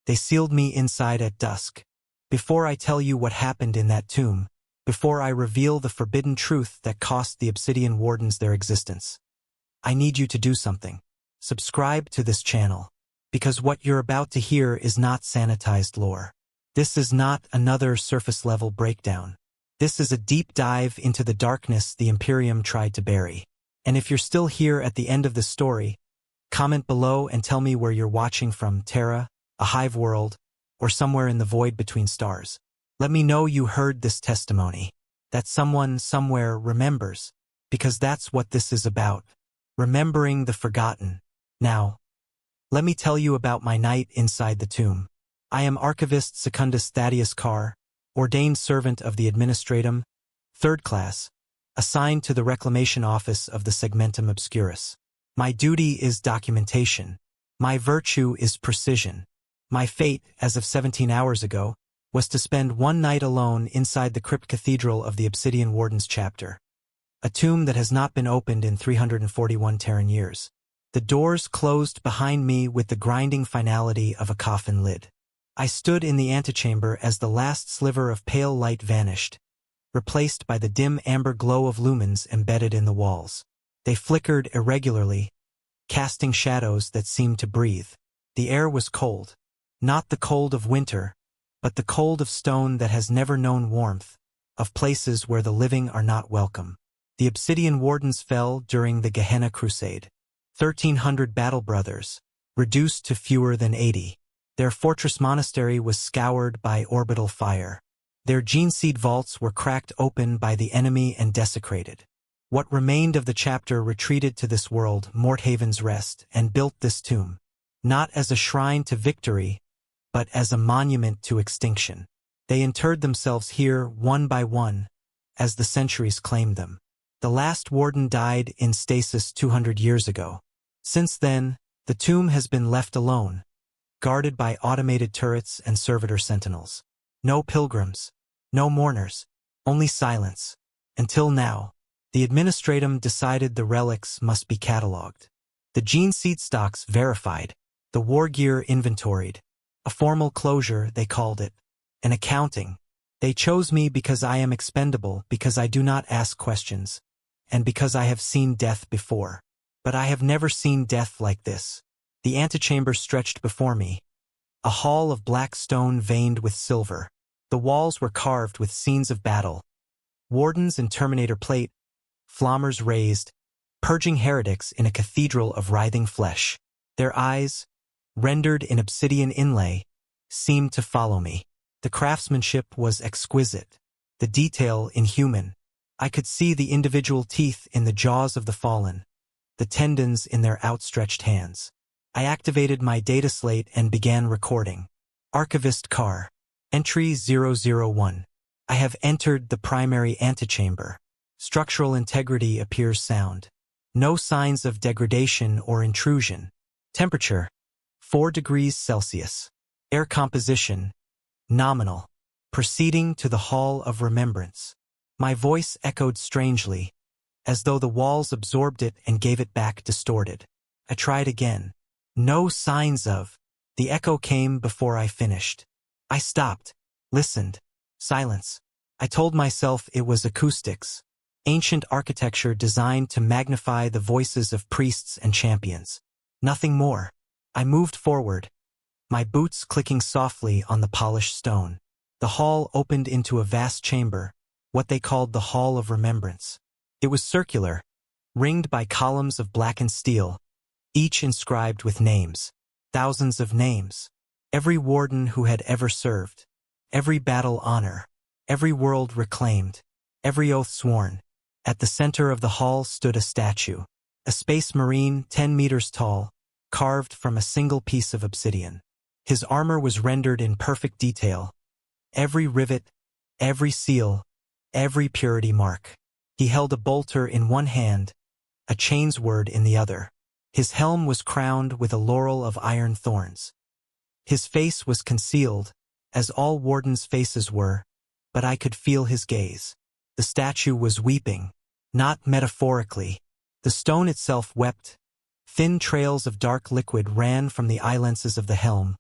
They sealed me inside at dusk. Before I tell you what happened in that tomb, before I reveal the forbidden truth that cost the Obsidian Wardens their existence, I need you to do something. Subscribe to this channel, because what you're about to hear is not sanitized lore. This is not another surface-level breakdown. This is a deep dive into the darkness the Imperium tried to bury. And if you're still here at the end of this story, comment below and tell me where you're watching from: Terra, a hive world, or somewhere in the void between stars. Let me know you heard this testimony, that someone somewhere remembers, because that's what this is about, remembering the forgotten. Now, let me tell you about my night inside the tomb. I am Archivist Secundus Thaddeus Carr, ordained servant of the Administratum, 3rd class, assigned to the Reclamation Office of the Segmentum Obscurus. My duty is documentation. My virtue is precision. My fate, as of 17 hours ago, was to spend one night alone inside the crypt cathedral of the Obsidian Wardens chapter, a tomb that has not been opened in 341 Terran years. The doors closed behind me with the grinding finality of a coffin lid. I stood in the antechamber as the last sliver of pale light vanished, replaced by the dim amber glow of lumens embedded in the walls. They flickered irregularly, casting shadows that seemed to breathe. The air was cold, not the cold of winter, but the cold of stone that has never known warmth, of places where the living are not welcome. The Obsidian Wardens fell during the Gehenna Crusade. 1,300 battle brothers, reduced to fewer than 80. Their fortress monastery was scoured by orbital fire. Their gene seed vaults were cracked open by the enemy and desecrated. What remained of the chapter retreated to this world, Morthaven's Rest, and built this tomb, not as a shrine to victory, but as a monument to extinction. They interred themselves here one by one, as the centuries claimed them. The last warden died in stasis 200 years ago. Since then, the tomb has been left alone, guarded by automated turrets and servitor sentinels. No pilgrims, no mourners, only silence. Until now, the Administratum decided the relics must be catalogued, the gene seed stocks verified, the war gear inventoried. A formal closure, they called it. An accounting. They chose me because I am expendable, because I do not ask questions, and because I have seen death before. But I have never seen death like this. The antechamber stretched before me, a hall of black stone veined with silver. The walls were carved with scenes of battle. Wardens in Terminator plate, flammers raised, purging heretics in a cathedral of writhing flesh. Their eyes, rendered in obsidian inlay, seemed to follow me. The craftsmanship was exquisite, the detail inhuman. I could see the individual teeth in the jaws of the fallen, the tendons in their outstretched hands. I activated my data slate and began recording. Archivist Carr. Entry 001. I have entered the primary antechamber. Structural integrity appears sound. No signs of degradation or intrusion. Temperature: 4 degrees Celsius. Air composition: nominal. Proceeding to the Hall of Remembrance. My voice echoed strangely, as though the walls absorbed it and gave it back distorted. I tried again. No signs of. The echo came before I finished. I stopped, listened. Silence. I told myself it was acoustics, ancient architecture designed to magnify the voices of priests and champions. Nothing more. I moved forward, my boots clicking softly on the polished stone. The hall opened into a vast chamber, what they called the Hall of Remembrance. It was circular, ringed by columns of blackened steel, each inscribed with names. Thousands of names. Every warden who had ever served. Every battle honor. Every world reclaimed. Every oath sworn. At the center of the hall stood a statue. A space marine 10 meters tall, carved from a single piece of obsidian. His armor was rendered in perfect detail. Every rivet, every seal, every purity mark. He held a bolter in one hand, a chainsword in the other. His helm was crowned with a laurel of iron thorns. His face was concealed, as all wardens' faces were, but I could feel his gaze. The statue was weeping, not metaphorically. The stone itself wept. Thin trails of dark liquid ran from the eyelenses of the helm,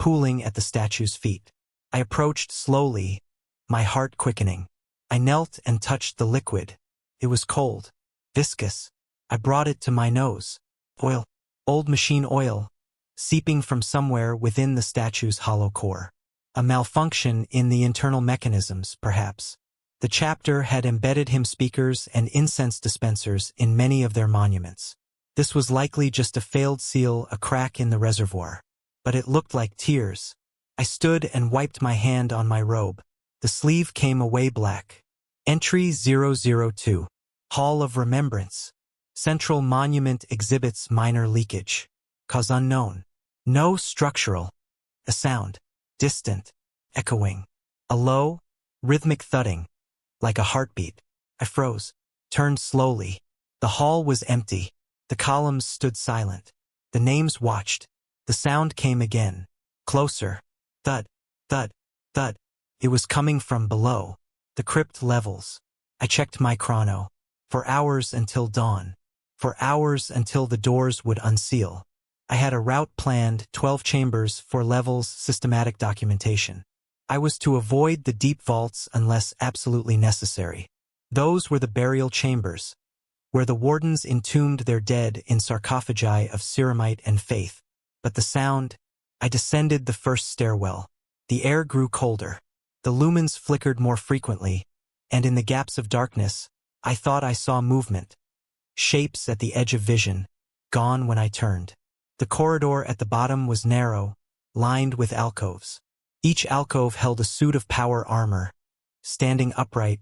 pooling at the statue's feet. I approached slowly, my heart quickening. I knelt and touched the liquid. It was cold, viscous. I brought it to my nose. Oil. Old machine oil, seeping from somewhere within the statue's hollow core. A malfunction in the internal mechanisms, perhaps. The chapter had embedded hymn speakers and incense dispensers in many of their monuments. This was likely just a failed seal, a crack in the reservoir. But it looked like tears. I stood and wiped my hand on my robe. The sleeve came away black. Entry 002. Hall of Remembrance. Central monument exhibits minor leakage. Cause unknown. No structural. A sound. Distant. Echoing. A low, rhythmic thudding. Like a heartbeat. I froze. Turned slowly. The hall was empty. The columns stood silent. The names watched. The sound came again. Closer. Thud. Thud. Thud. It was coming from below. The crypt levels. I checked my chrono. For hours until dawn. For hours until the doors would unseal. I had a route planned, 12 chambers, 4 levels, systematic documentation. I was to avoid the deep vaults unless absolutely necessary. Those were the burial chambers, where the wardens entombed their dead in sarcophagi of ceramite and faith. But the sound, I descended the first stairwell. The air grew colder. The lumens flickered more frequently, and in the gaps of darkness, I thought I saw movement. Shapes at the edge of vision, gone when I turned. The corridor at the bottom was narrow, lined with alcoves. Each alcove held a suit of power armor, standing upright,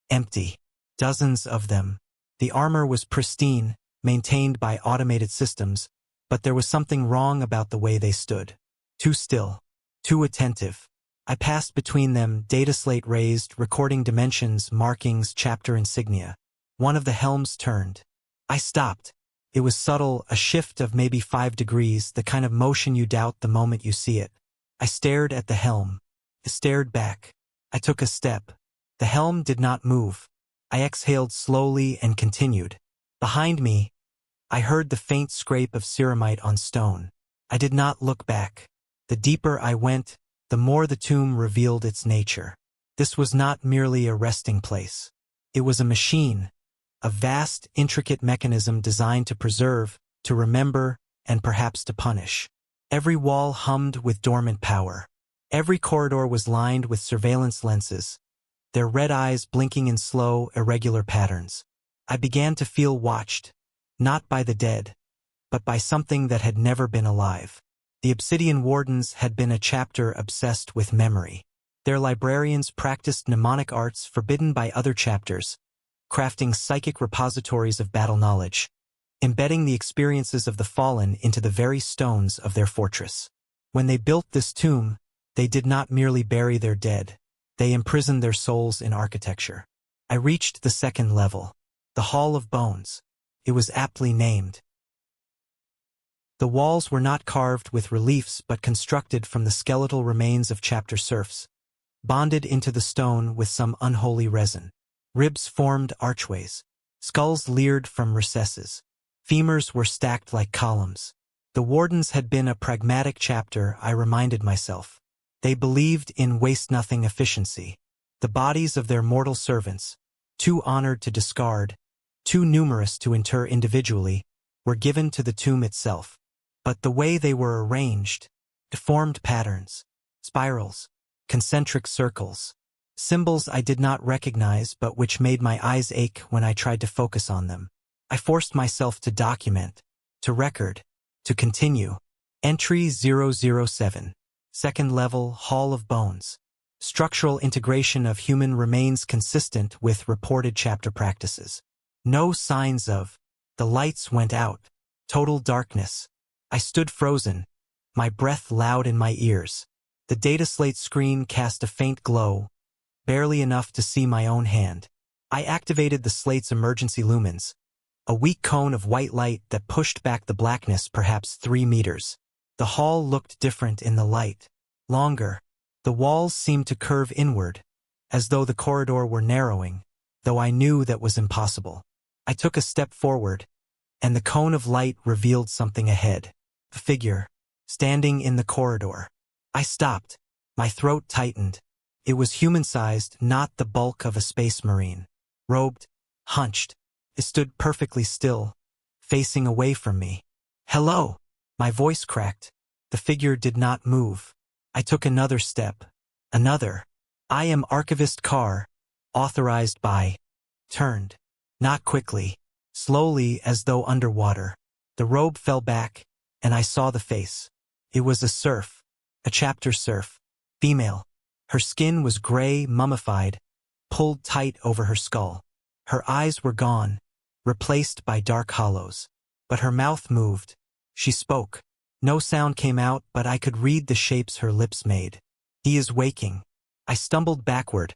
empty. Dozens of them. The armor was pristine, maintained by automated systems, but there was something wrong about the way they stood. Too still, too attentive. I passed between them, data slate raised, recording dimensions, markings, chapter insignia. One of the helms turned. I stopped. It was subtle, a shift of maybe 5 degrees, the kind of motion you doubt the moment you see it. I stared at the helm. I stared back. I took a step. The helm did not move. I exhaled slowly and continued. Behind me, I heard the faint scrape of ceramite on stone. I did not look back. The deeper I went, the more the tomb revealed its nature. This was not merely a resting place. It was a machine, a vast, intricate mechanism designed to preserve, to remember, and perhaps to punish. Every wall hummed with dormant power. Every corridor was lined with surveillance lenses, their red eyes blinking in slow, irregular patterns. I began to feel watched, not by the dead, but by something that had never been alive. The Obsidian Wardens had been a chapter obsessed with memory. Their librarians practiced mnemonic arts forbidden by other chapters, crafting psychic repositories of battle knowledge, embedding the experiences of the fallen into the very stones of their fortress. When they built this tomb, they did not merely bury their dead, they imprisoned their souls in architecture. I reached the second level, the Hall of Bones. It was aptly named. The walls were not carved with reliefs but constructed from the skeletal remains of chapter serfs, bonded into the stone with some unholy resin. Ribs formed archways. Skulls leered from recesses. Femurs were stacked like columns. The wardens had been a pragmatic chapter, I reminded myself. They believed in waste-nothing efficiency. The bodies of their mortal servants, too honored to discard, too numerous to inter individually, were given to the tomb itself. But the way they were arranged, deformed patterns, spirals, concentric circles, symbols I did not recognize but which made my eyes ache when I tried to focus on them. I forced myself to document, to record, to continue. Entry 007. Second level, Hall of Bones. Structural integration of human remains consistent with reported chapter practices. No signs of. The lights went out. Total darkness. I stood frozen, my breath loud in my ears. The data slate screen cast a faint glow, barely enough to see my own hand. I activated the slate's emergency lumens, a weak cone of white light that pushed back the blackness perhaps 3 meters. The hall looked different in the light. Longer. The walls seemed to curve inward, as though the corridor were narrowing, though I knew that was impossible. I took a step forward, and the cone of light revealed something ahead. A figure, standing in the corridor. I stopped. My throat tightened. It was human-sized, not the bulk of a space marine. Robed, hunched. It stood perfectly still, facing away from me. Hello! My voice cracked. The figure did not move. I took another step. Another. I am Archivist Carr, authorized by. Turned. Not quickly. Slowly, as though underwater. The robe fell back, and I saw the face. It was a serf. A chapter serf. Female. Her skin was gray, mummified, pulled tight over her skull. Her eyes were gone, replaced by dark hollows. But her mouth moved. She spoke. No sound came out, but I could read the shapes her lips made. He is waking. I stumbled backward,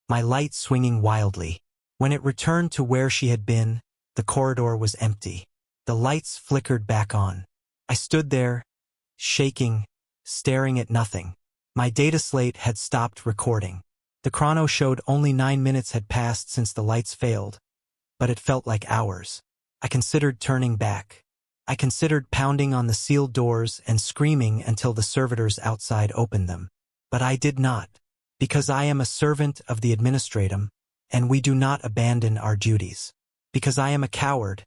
my light swinging wildly. When it returned to where she had been, the corridor was empty. The lights flickered back on. I stood there, shaking, staring at nothing. My data slate had stopped recording. The chrono showed only 9 minutes had passed since the lights failed, but it felt like hours. I considered turning back. I considered pounding on the sealed doors and screaming until the servitors outside opened them. But I did not, because I am a servant of the administratum, and we do not abandon our duties. Because I am a coward,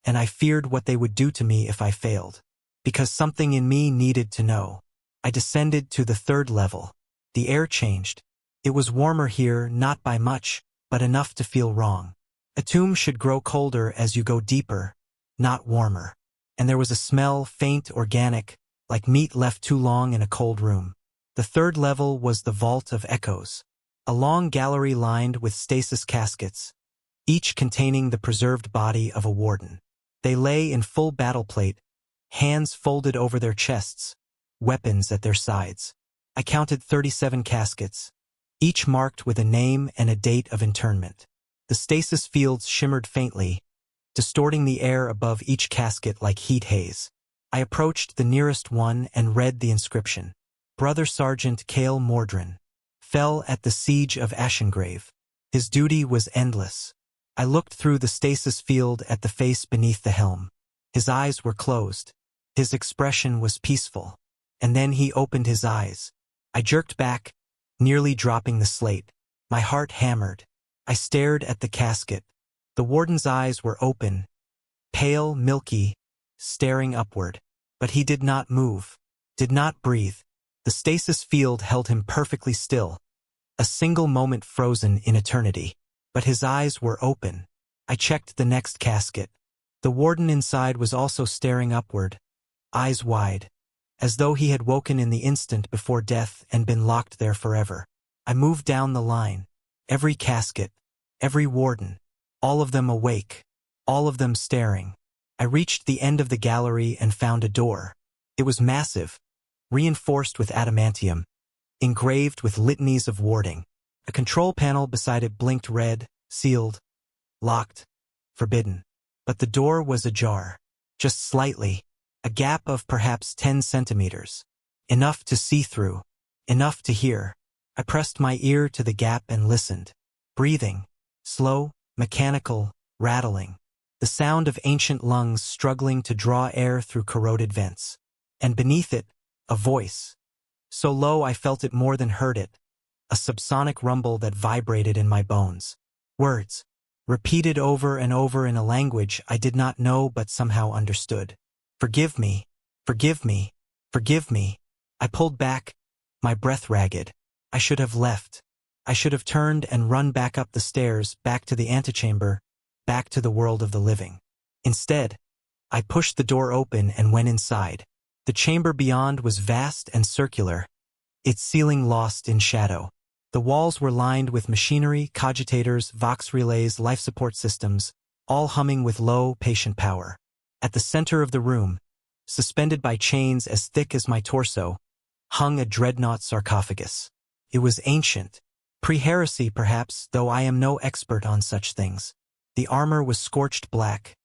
and I feared what they would do to me if I failed. Because something in me needed to know. I descended to the 3rd level. The air changed. It was warmer here, not by much, but enough to feel wrong. A tomb should grow colder as you go deeper, not warmer. And there was a smell, faint, organic, like meat left too long in a cold room. The 3rd level was the Vault of Echoes, a long gallery lined with stasis caskets, each containing the preserved body of a warden. They lay in full battle plate, hands folded over their chests, weapons at their sides. I counted 37 caskets, each marked with a name and a date of interment. The stasis fields shimmered faintly, distorting the air above each casket like heat haze. I approached the nearest one and read the inscription. Brother Sergeant Cale Mordrin fell at the siege of Ashengrave. His duty was endless. I looked through the stasis field at the face beneath the helm. His eyes were closed. His expression was peaceful. And then he opened his eyes. I jerked back, nearly dropping the slate. My heart hammered. I stared at the casket. The warden's eyes were open, pale, milky, staring upward. But he did not move, did not breathe. The stasis field held him perfectly still, a single moment frozen in eternity. But his eyes were open. I checked the next casket. The warden inside was also staring upward, eyes wide, as though he had woken in the instant before death and been locked there forever. I moved down the line. Every casket, every warden, all of them awake, all of them staring. I reached the end of the gallery and found a door. It was massive, reinforced with adamantium, engraved with litanies of warding. A control panel beside it blinked red, sealed, locked, forbidden. But the door was ajar, just slightly, a gap of perhaps 10 centimeters. Enough to see through, enough to hear. I pressed my ear to the gap and listened. Breathing, slow, mechanical, rattling. The sound of ancient lungs struggling to draw air through corroded vents. And beneath it, a voice. So low I felt it more than heard it. A subsonic rumble that vibrated in my bones. Words, repeated over and over in a language I did not know but somehow understood. Forgive me, forgive me, forgive me. I pulled back, my breath ragged. I should have left. I should have turned and run back up the stairs, back to the antechamber, back to the world of the living. Instead, I pushed the door open and went inside. The chamber beyond was vast and circular, its ceiling lost in shadow. The walls were lined with machinery, cogitators, vox relays, life support systems, all humming with low, patient power. At the center of the room, suspended by chains as thick as my torso, hung a dreadnought sarcophagus. It was ancient, pre-heresy perhaps, though I am no expert on such things. The armor was scorched black,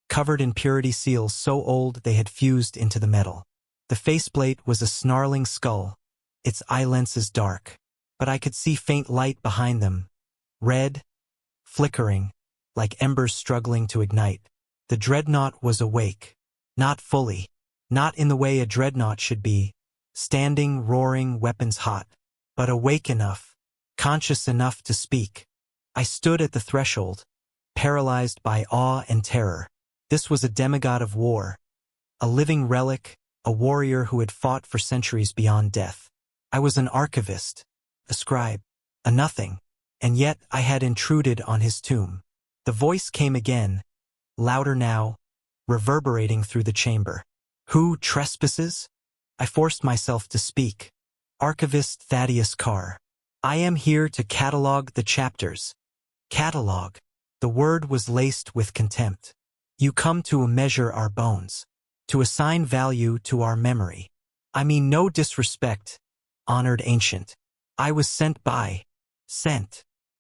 covered in purity seals so old they had fused into the metal. The faceplate was a snarling skull, its eye lenses dark, but I could see faint light behind them, red, flickering, like embers struggling to ignite. The dreadnought was awake, not fully, not in the way a dreadnought should be, standing, roaring, weapons hot, but awake enough, conscious enough to speak. I stood at the threshold, paralyzed by awe and terror. This was a demigod of war, a living relic, a warrior who had fought for centuries beyond death. I was an archivist, a scribe, a nothing, and yet I had intruded on his tomb. The voice came again, louder now, reverberating through the chamber. Who trespasses? I forced myself to speak. Archivist Thaddeus Carr. I am here to catalog the chapters. Catalog. The word was laced with contempt. You come to measure our bones, to assign value to our memory. I mean no disrespect, honored ancient. I was sent.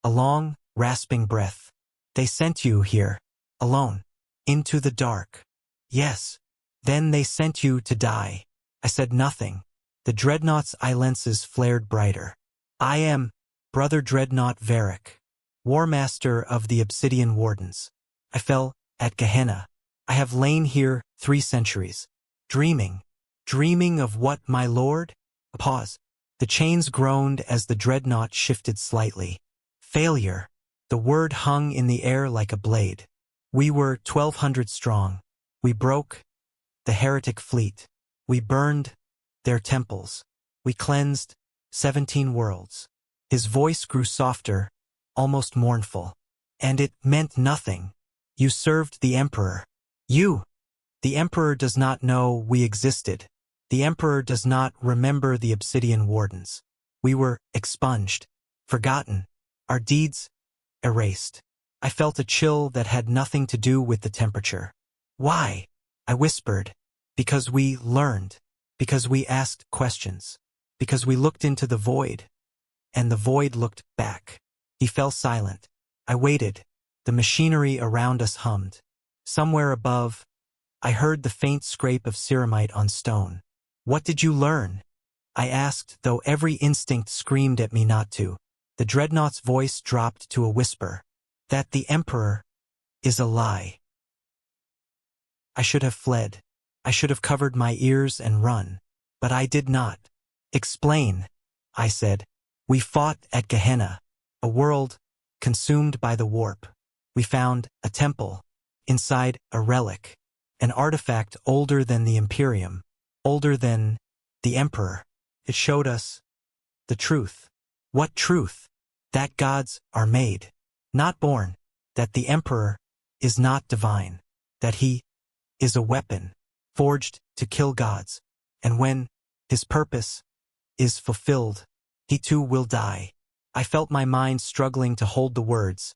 A long, rasping breath. They sent you here, alone, into the dark. Yes. Then they sent you to die. I said nothing. The dreadnought's eye lenses flared brighter. I am Brother Dreadnought Varric, War Master of the Obsidian Wardens. I fell at Gehenna. I have lain here 3 centuries, dreaming of what, my lord? A pause. The chains groaned as the dreadnought shifted slightly. Failure. The word hung in the air like a blade. We were 1,200 strong. We broke the heretic fleet. We burned their temples. We cleansed 17 worlds. His voice grew softer, almost mournful. And it meant nothing. You served the Emperor. You! The Emperor does not know we existed. The Emperor does not remember the Obsidian Wardens. We were expunged, forgotten, our deeds erased. I felt a chill that had nothing to do with the temperature. Why? I whispered. Because we learned. Because we asked questions. Because we looked into the void. And the void looked back. He fell silent. I waited. The machinery around us hummed. Somewhere above, I heard the faint scrape of ceramite on stone. What did you learn? I asked, though every instinct screamed at me not to. The dreadnought's voice dropped to a whisper. That the Emperor is a lie. I should have fled. I should have covered my ears and run. But I did not. Explain, I said. We fought at Gehenna, a world consumed by the warp. We found a temple, inside a relic, an artifact older than the Imperium, older than the Emperor. It showed us the truth. What truth? That gods are made, not born, that the Emperor is not divine, that he is a weapon, forged to kill gods, and when his purpose is fulfilled, he too will die. I felt my mind struggling to hold the words,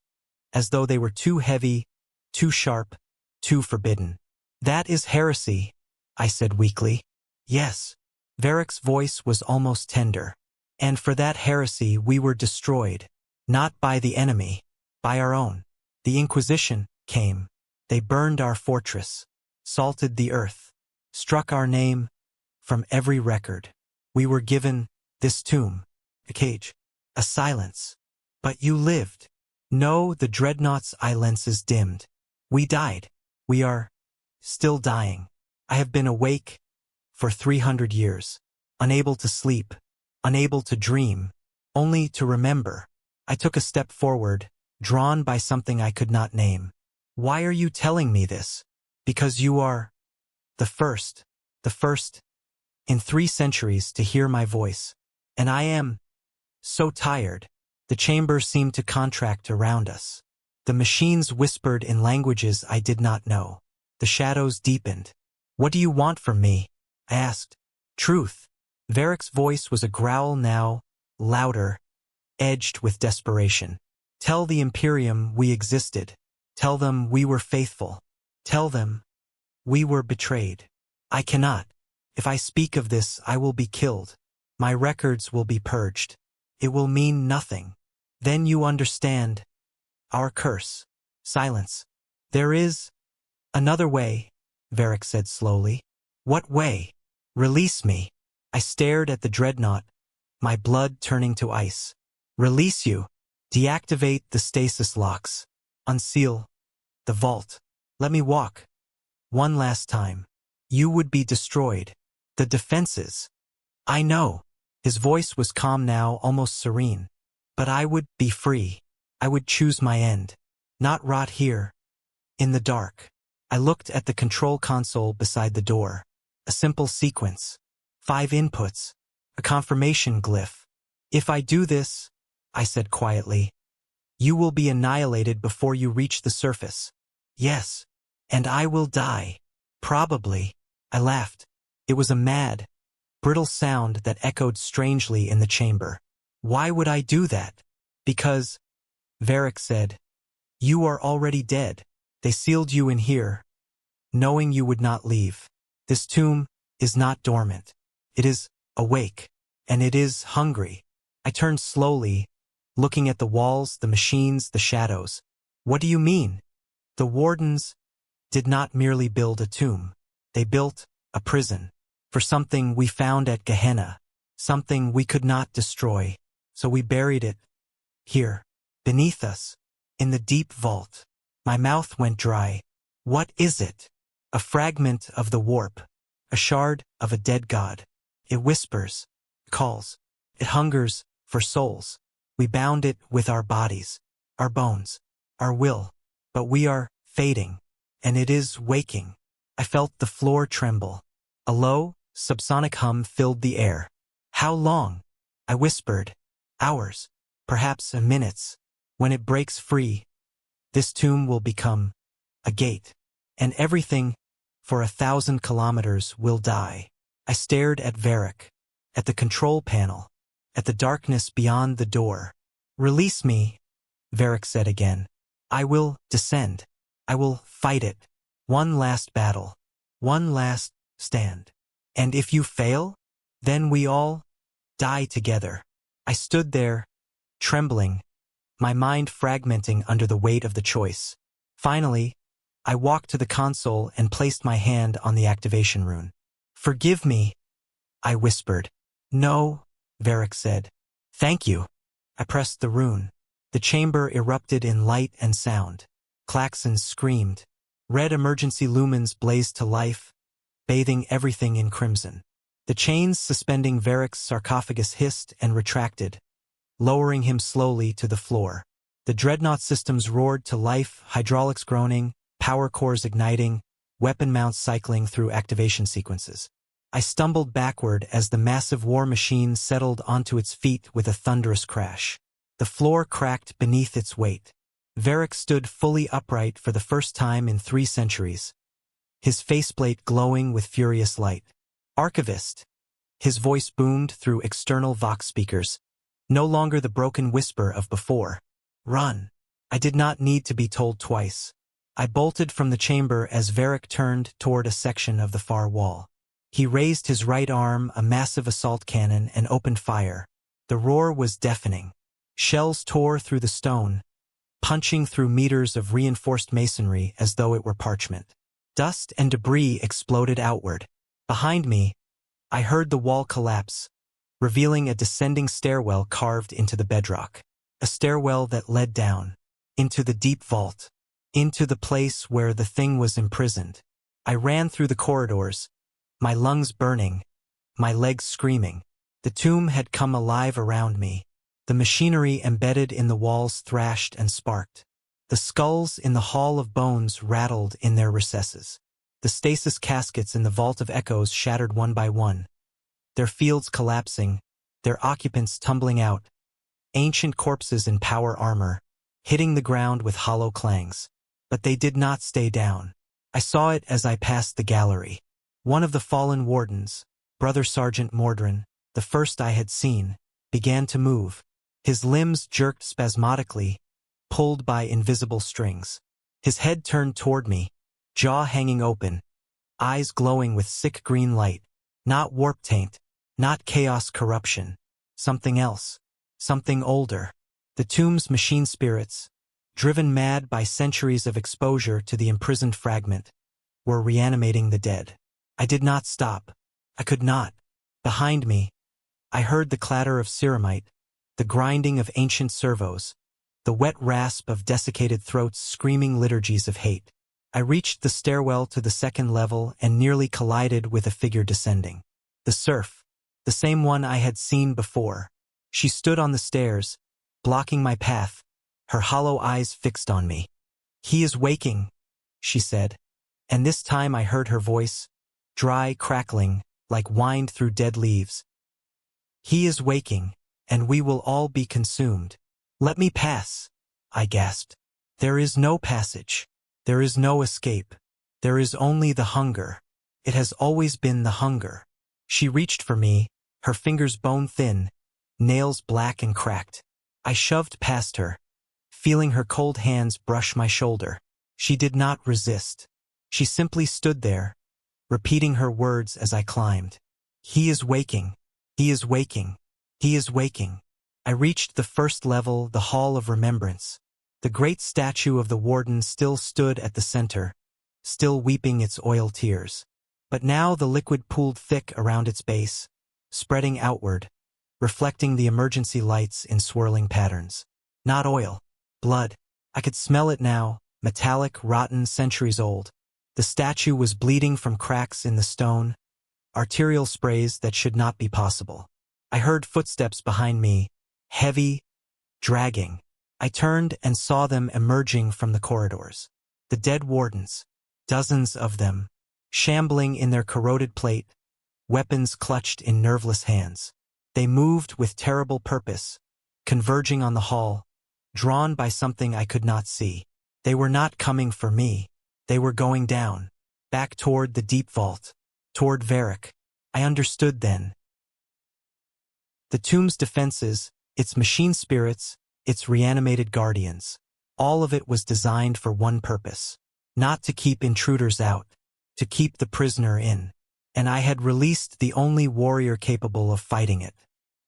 as though they were too heavy, too sharp, too forbidden. That is heresy, I said weakly. Yes. Varric's voice was almost tender. And for that heresy we were destroyed, not by the enemy, by our own. The Inquisition came. They burned our fortress, salted the earth, struck our name from every record. We were given this tomb, a cage, a silence. But you lived. No, the dreadnought's eye lenses dimmed. We died. We are still dying. I have been awake for 300 years, unable to sleep, unable to dream, only to remember. I took a step forward, drawn by something I could not name. Why are you telling me this? Because you are the first in 3 centuries to hear my voice. And I am so tired. The chamber seemed to contract around us. The machines whispered in languages I did not know. The shadows deepened. What do you want from me? I asked. Truth. Varric's voice was a growl now, louder, edged with desperation. Tell the Imperium we existed. Tell them we were faithful. Tell them we were betrayed. I cannot. If I speak of this, I will be killed. My records will be purged. It will mean nothing. Then you understand our curse. Silence. There is another way, Varric said slowly. What way? Release me. I stared at the dreadnought, my blood turning to ice. Release you. Deactivate the stasis locks. Unseal the vault. Let me walk. One last time. You would be destroyed. The defenses. I know. His voice was calm now, almost serene. But I would be free. I would choose my end. Not rot here, in the dark. I looked at the control console beside the door. A simple sequence. 5 inputs. A confirmation glyph. If I do this, I said quietly, you will be annihilated before you reach the surface. Yes. And I will die. Probably. I laughed. It was a mad, brittle sound that echoed strangely in the chamber. Why would I do that? Because, Varric said, you are already dead. They sealed you in here, knowing you would not leave. This tomb is not dormant. It is awake, and it is hungry. I turned slowly, looking at the walls, the machines, the shadows. What do you mean? The wardens did not merely build a tomb. They built a prison for something we found at Gehenna, something we could not destroy. So we buried it here, beneath us, in the deep vault. My mouth went dry. What is it? A fragment of the warp, a shard of a dead god. It whispers, calls. It hungers for souls. We bound it with our bodies, our bones, our will. But we are fading, and it is waking. I felt the floor tremble. A low, subsonic hum filled the air. How long? I whispered. Hours, perhaps minutes. When it breaks free, this tomb will become a gate, and everything for 1,000 kilometers will die. I stared at Varric, at the control panel, at the darkness beyond the door. Release me, Varric said again. I will descend. I will fight it. One last battle. One last stand. And if you fail, then we all die together. I stood there, trembling, my mind fragmenting under the weight of the choice. Finally, I walked to the console and placed my hand on the activation rune. Forgive me, I whispered. No, Varric said. Thank you. I pressed the rune. The chamber erupted in light and sound. Klaxons screamed. Red emergency lumens blazed to life, bathing everything in crimson. The chains suspending Varric's sarcophagus hissed and retracted, lowering him slowly to the floor. The dreadnought systems roared to life, hydraulics groaning, power cores igniting, weapon mounts cycling through activation sequences. I stumbled backward as the massive war machine settled onto its feet with a thunderous crash. The floor cracked beneath its weight. Varric stood fully upright for the first time in 3 centuries, his faceplate glowing with furious light. Archivist! His voice boomed through external Vox speakers, no longer the broken whisper of before. Run! I did not need to be told twice. I bolted from the chamber as Varric turned toward a section of the far wall. He raised his right arm, a massive assault cannon, and opened fire. The roar was deafening. Shells tore through the stone, punching through meters of reinforced masonry as though it were parchment. Dust and debris exploded outward. Behind me, I heard the wall collapse, revealing a descending stairwell carved into the bedrock. A stairwell that led down, into the deep vault, into the place where the thing was imprisoned. I ran through the corridors, my lungs burning, my legs screaming. The tomb had come alive around me. The machinery embedded in the walls thrashed and sparked. The skulls in the Hall of Bones rattled in their recesses. The stasis caskets in the Vault of Echoes shattered one by one, their fields collapsing, their occupants tumbling out, ancient corpses in power armor, hitting the ground with hollow clangs. But they did not stay down. I saw it as I passed the gallery. One of the fallen wardens, Brother Sergeant Mordrin, the first I had seen, began to move. His limbs jerked spasmodically, pulled by invisible strings. His head turned toward me, jaw hanging open, eyes glowing with sick green light. Not warp taint, not chaos corruption. Something else. Something older. The tomb's machine spirits, driven mad by centuries of exposure to the imprisoned fragment, were reanimating the dead. I did not stop. I could not. Behind me, I heard the clatter of ceramite, the grinding of ancient servos, the wet rasp of desiccated throats screaming liturgies of hate. I reached the stairwell to the second level and nearly collided with a figure descending. The serf, the same one I had seen before. She stood on the stairs, blocking my path, her hollow eyes fixed on me. "He is waking," she said, and this time I heard her voice, dry, crackling, like wind through dead leaves. "He is waking, and we will all be consumed." "Let me pass," I gasped. "There is no passage. There is no escape. There is only the hunger. It has always been the hunger." She reached for me, her fingers bone-thin, nails black and cracked. I shoved past her, feeling her cold hands brush my shoulder. She did not resist. She simply stood there, repeating her words as I climbed. "He is waking. He is waking. He is waking." I reached the first level, the Hall of Remembrance. The great statue of the warden still stood at the center, still weeping its oil tears. But now the liquid pooled thick around its base, spreading outward, reflecting the emergency lights in swirling patterns. Not oil. Blood. I could smell it now, metallic, rotten, centuries old. The statue was bleeding from cracks in the stone, arterial sprays that should not be possible. I heard footsteps behind me, heavy, dragging. I turned and saw them emerging from the corridors. The dead wardens, dozens of them, shambling in their corroded plate, weapons clutched in nerveless hands. They moved with terrible purpose, converging on the hall, drawn by something I could not see. They were not coming for me. They were going down, back toward the deep vault, toward Varric. I understood then. The tomb's defenses, its machine spirits, its reanimated guardians, all of it was designed for one purpose: not to keep intruders out, to keep the prisoner in. And I had released the only warrior capable of fighting it.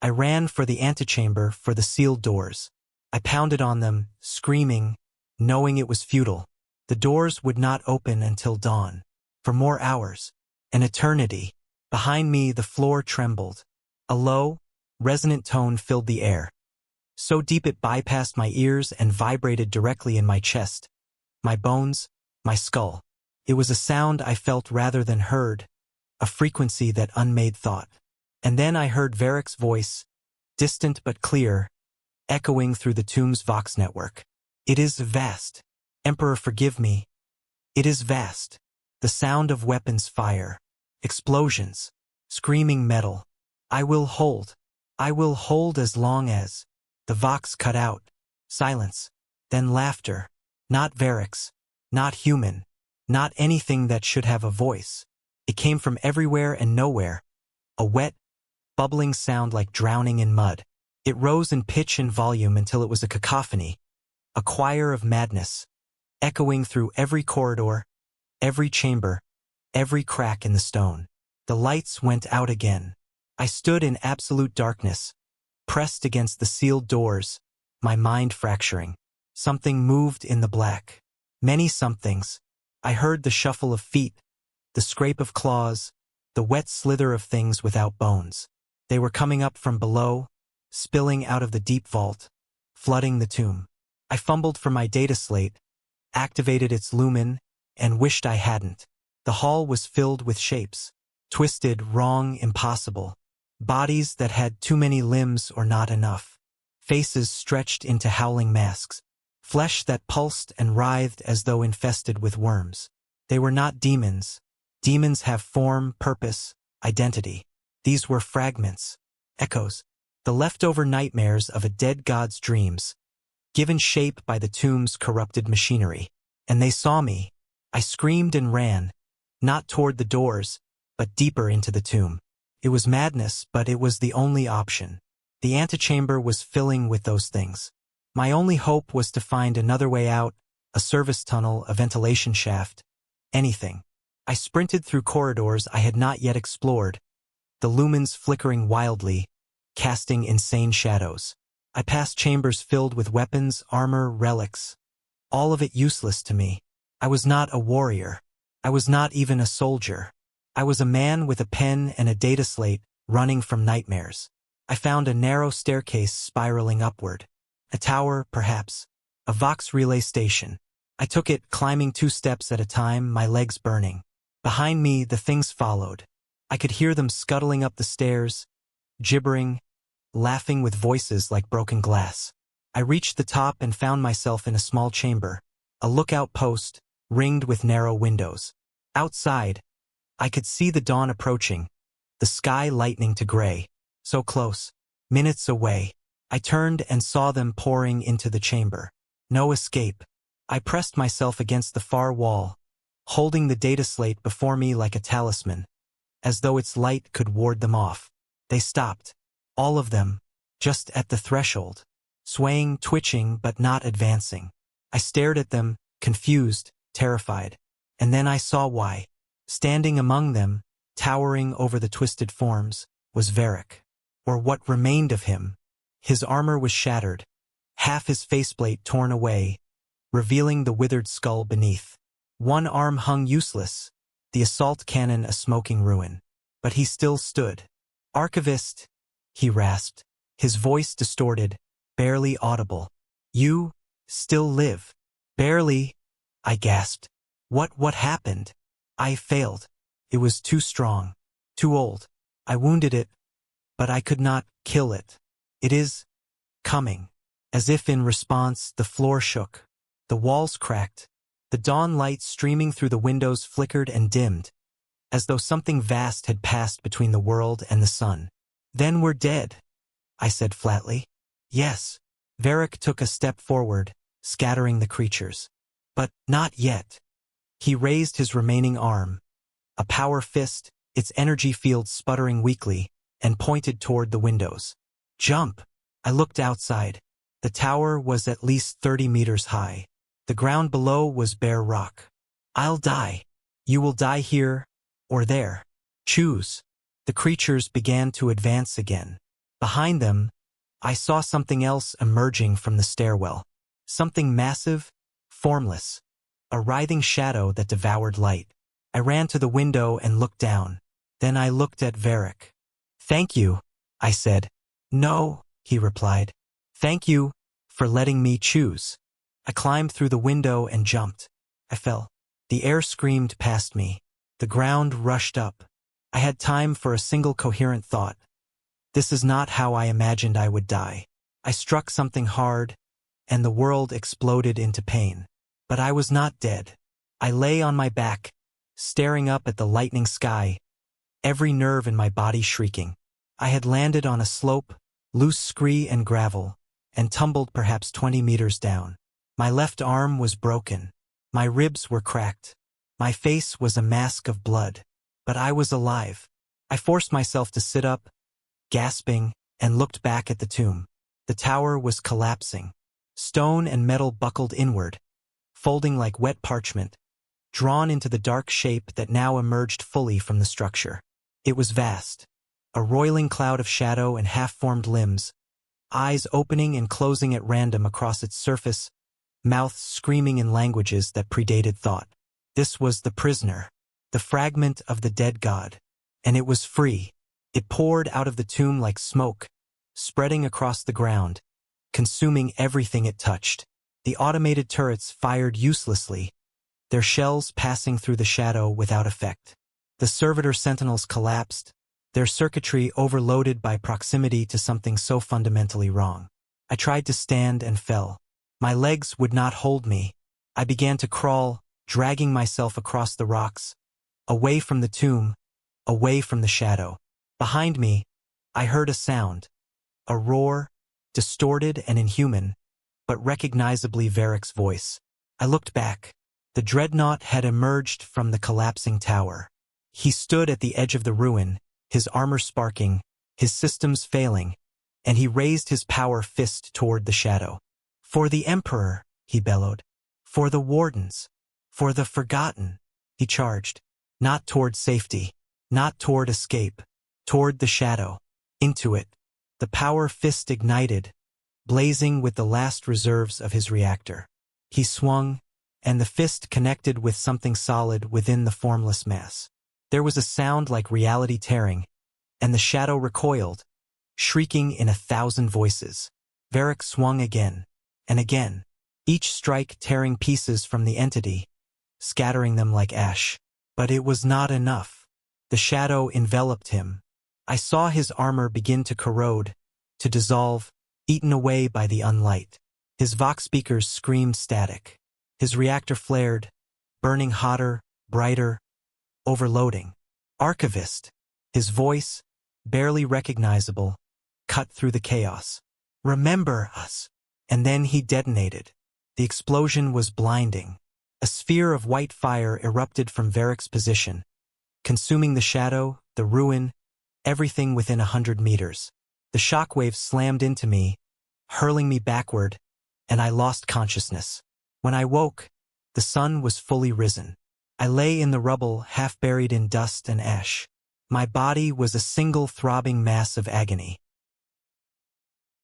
I ran for the antechamber, for the sealed doors. I pounded on them, screaming, knowing it was futile. The doors would not open until dawn. For more hours. An eternity. Behind me the floor trembled. A low, resonant tone filled the air. So deep it bypassed my ears and vibrated directly in my chest, my bones, my skull. It was a sound I felt rather than heard, a frequency that unmade thought. And then I heard Varric's voice, distant but clear, echoing through the tomb's Vox network. "It is vast. Emperor, forgive me. It is vast." The sound of weapons fire, explosions, screaming metal. "I will hold. I will hold as long as..." The Vox cut out. Silence. Then laughter. Not Varric's. Not human. Not anything that should have a voice. It came from everywhere and nowhere. A wet, bubbling sound like drowning in mud. It rose in pitch and volume until it was a cacophony, a choir of madness, echoing through every corridor, every chamber, every crack in the stone. The lights went out again. I stood in absolute darkness, pressed against the sealed doors, my mind fracturing. Something moved in the black. Many somethings. I heard the shuffle of feet, the scrape of claws, the wet slither of things without bones. They were coming up from below, spilling out of the deep vault, flooding the tomb. I fumbled for my data slate, activated its lumen, and wished I hadn't. The hall was filled with shapes. Twisted, wrong, impossible. Bodies that had too many limbs or not enough. Faces stretched into howling masks. Flesh that pulsed and writhed as though infested with worms. They were not demons. Demons have form, purpose, identity. These were fragments, echoes, the leftover nightmares of a dead god's dreams, given shape by the tomb's corrupted machinery. And they saw me. I screamed and ran, not toward the doors, but deeper into the tomb. It was madness, but it was the only option. The antechamber was filling with those things. My only hope was to find another way out, a service tunnel, a ventilation shaft, anything. I sprinted through corridors I had not yet explored, the lumens flickering wildly, casting insane shadows. I passed chambers filled with weapons, armor, relics, all of it useless to me. I was not a warrior. I was not even a soldier. I was a man with a pen and a data slate, running from nightmares. I found a narrow staircase spiraling upward. A tower, perhaps. A Vox relay station. I took it, climbing 2 steps at a time, my legs burning. Behind me, the things followed. I could hear them scuttling up the stairs, gibbering, laughing with voices like broken glass. I reached the top and found myself in a small chamber, a lookout post, ringed with narrow windows. Outside, I could see the dawn approaching, the sky lightening to gray. So close, minutes away. I turned and saw them pouring into the chamber. No escape. I pressed myself against the far wall, holding the data slate before me like a talisman, as though its light could ward them off. They stopped. All of them, just at the threshold, swaying, twitching, but not advancing. I stared at them, confused, terrified. And then I saw why. Standing among them, towering over the twisted forms, was Varric. Or what remained of him. His armor was shattered, half his faceplate torn away, revealing the withered skull beneath. One arm hung useless, the assault cannon a smoking ruin. But he still stood. "Archivist," he rasped, his voice distorted, barely audible. "You still live." "Barely," I gasped. What happened?" "I failed. It was too strong. Too old. I wounded it, but I could not kill it. It is coming." As if in response, the floor shook. The walls cracked. The dawn light streaming through the windows flickered and dimmed, as though something vast had passed between the world and the sun. "Then we're dead," I said flatly. "Yes." Varric took a step forward, scattering the creatures. "But not yet." He raised his remaining arm, a power fist, its energy field sputtering weakly, and pointed toward the windows. "Jump!" I looked outside. The tower was at least 30 meters high. The ground below was bare rock. "I'll die. You will die here, or there. Choose." The creatures began to advance again. Behind them, I saw something else emerging from the stairwell. Something massive, formless. A writhing shadow that devoured light. I ran to the window and looked down. Then I looked at Varric. "Thank you," I said. "No," he replied. "Thank you for letting me choose." I climbed through the window and jumped. I fell. The air screamed past me. The ground rushed up. I had time for a single coherent thought. This is not how I imagined I would die. I struck something hard, and the world exploded into pain. But I was not dead. I lay on my back, staring up at the lightning sky, every nerve in my body shrieking. I had landed on a slope, loose scree and gravel, and tumbled perhaps 20 meters down. My left arm was broken. My ribs were cracked. My face was a mask of blood. But I was alive. I forced myself to sit up, gasping, and looked back at the tomb. The tower was collapsing. Stone and metal buckled inward, folding like wet parchment, drawn into the dark shape that now emerged fully from the structure. It was vast, a roiling cloud of shadow and half-formed limbs, eyes opening and closing at random across its surface, mouths screaming in languages that predated thought. This was the prisoner, the fragment of the dead god, and it was free. It poured out of the tomb like smoke, spreading across the ground, consuming everything it touched. The automated turrets fired uselessly, their shells passing through the shadow without effect. The servitor sentinels collapsed, their circuitry overloaded by proximity to something so fundamentally wrong. I tried to stand and fell. My legs would not hold me. I began to crawl, dragging myself across the rocks, away from the tomb, away from the shadow. Behind me, I heard a sound, a roar, distorted and inhuman, but recognizably Varric's voice. I looked back. The dreadnought had emerged from the collapsing tower. He stood at the edge of the ruin, his armor sparking, his systems failing, and he raised his power fist toward the shadow. "For the Emperor," he bellowed. "For the Wardens. For the Forgotten." He charged. Not toward safety, not toward escape, toward the shadow, into it. The power fist ignited, blazing with the last reserves of his reactor. He swung, and the fist connected with something solid within the formless mass. There was a sound like reality tearing, and the shadow recoiled, shrieking in 1,000 voices. Varric swung again, and again, each strike tearing pieces from the entity, scattering them like ash. But it was not enough. The shadow enveloped him, I saw his armor begin to corrode, to dissolve, eaten away by the unlight. His Vox speakers screamed static. His reactor flared, burning hotter, brighter, overloading. Archivist. His voice, barely recognizable, cut through the chaos. Remember us. And then he detonated. The explosion was blinding. A sphere of white fire erupted from Varric's position, consuming the shadow, the ruin, everything within 100 meters. The shockwave slammed into me, hurling me backward, and I lost consciousness. When I woke, the sun was fully risen. I lay in the rubble, half buried in dust and ash. My body was a single throbbing mass of agony.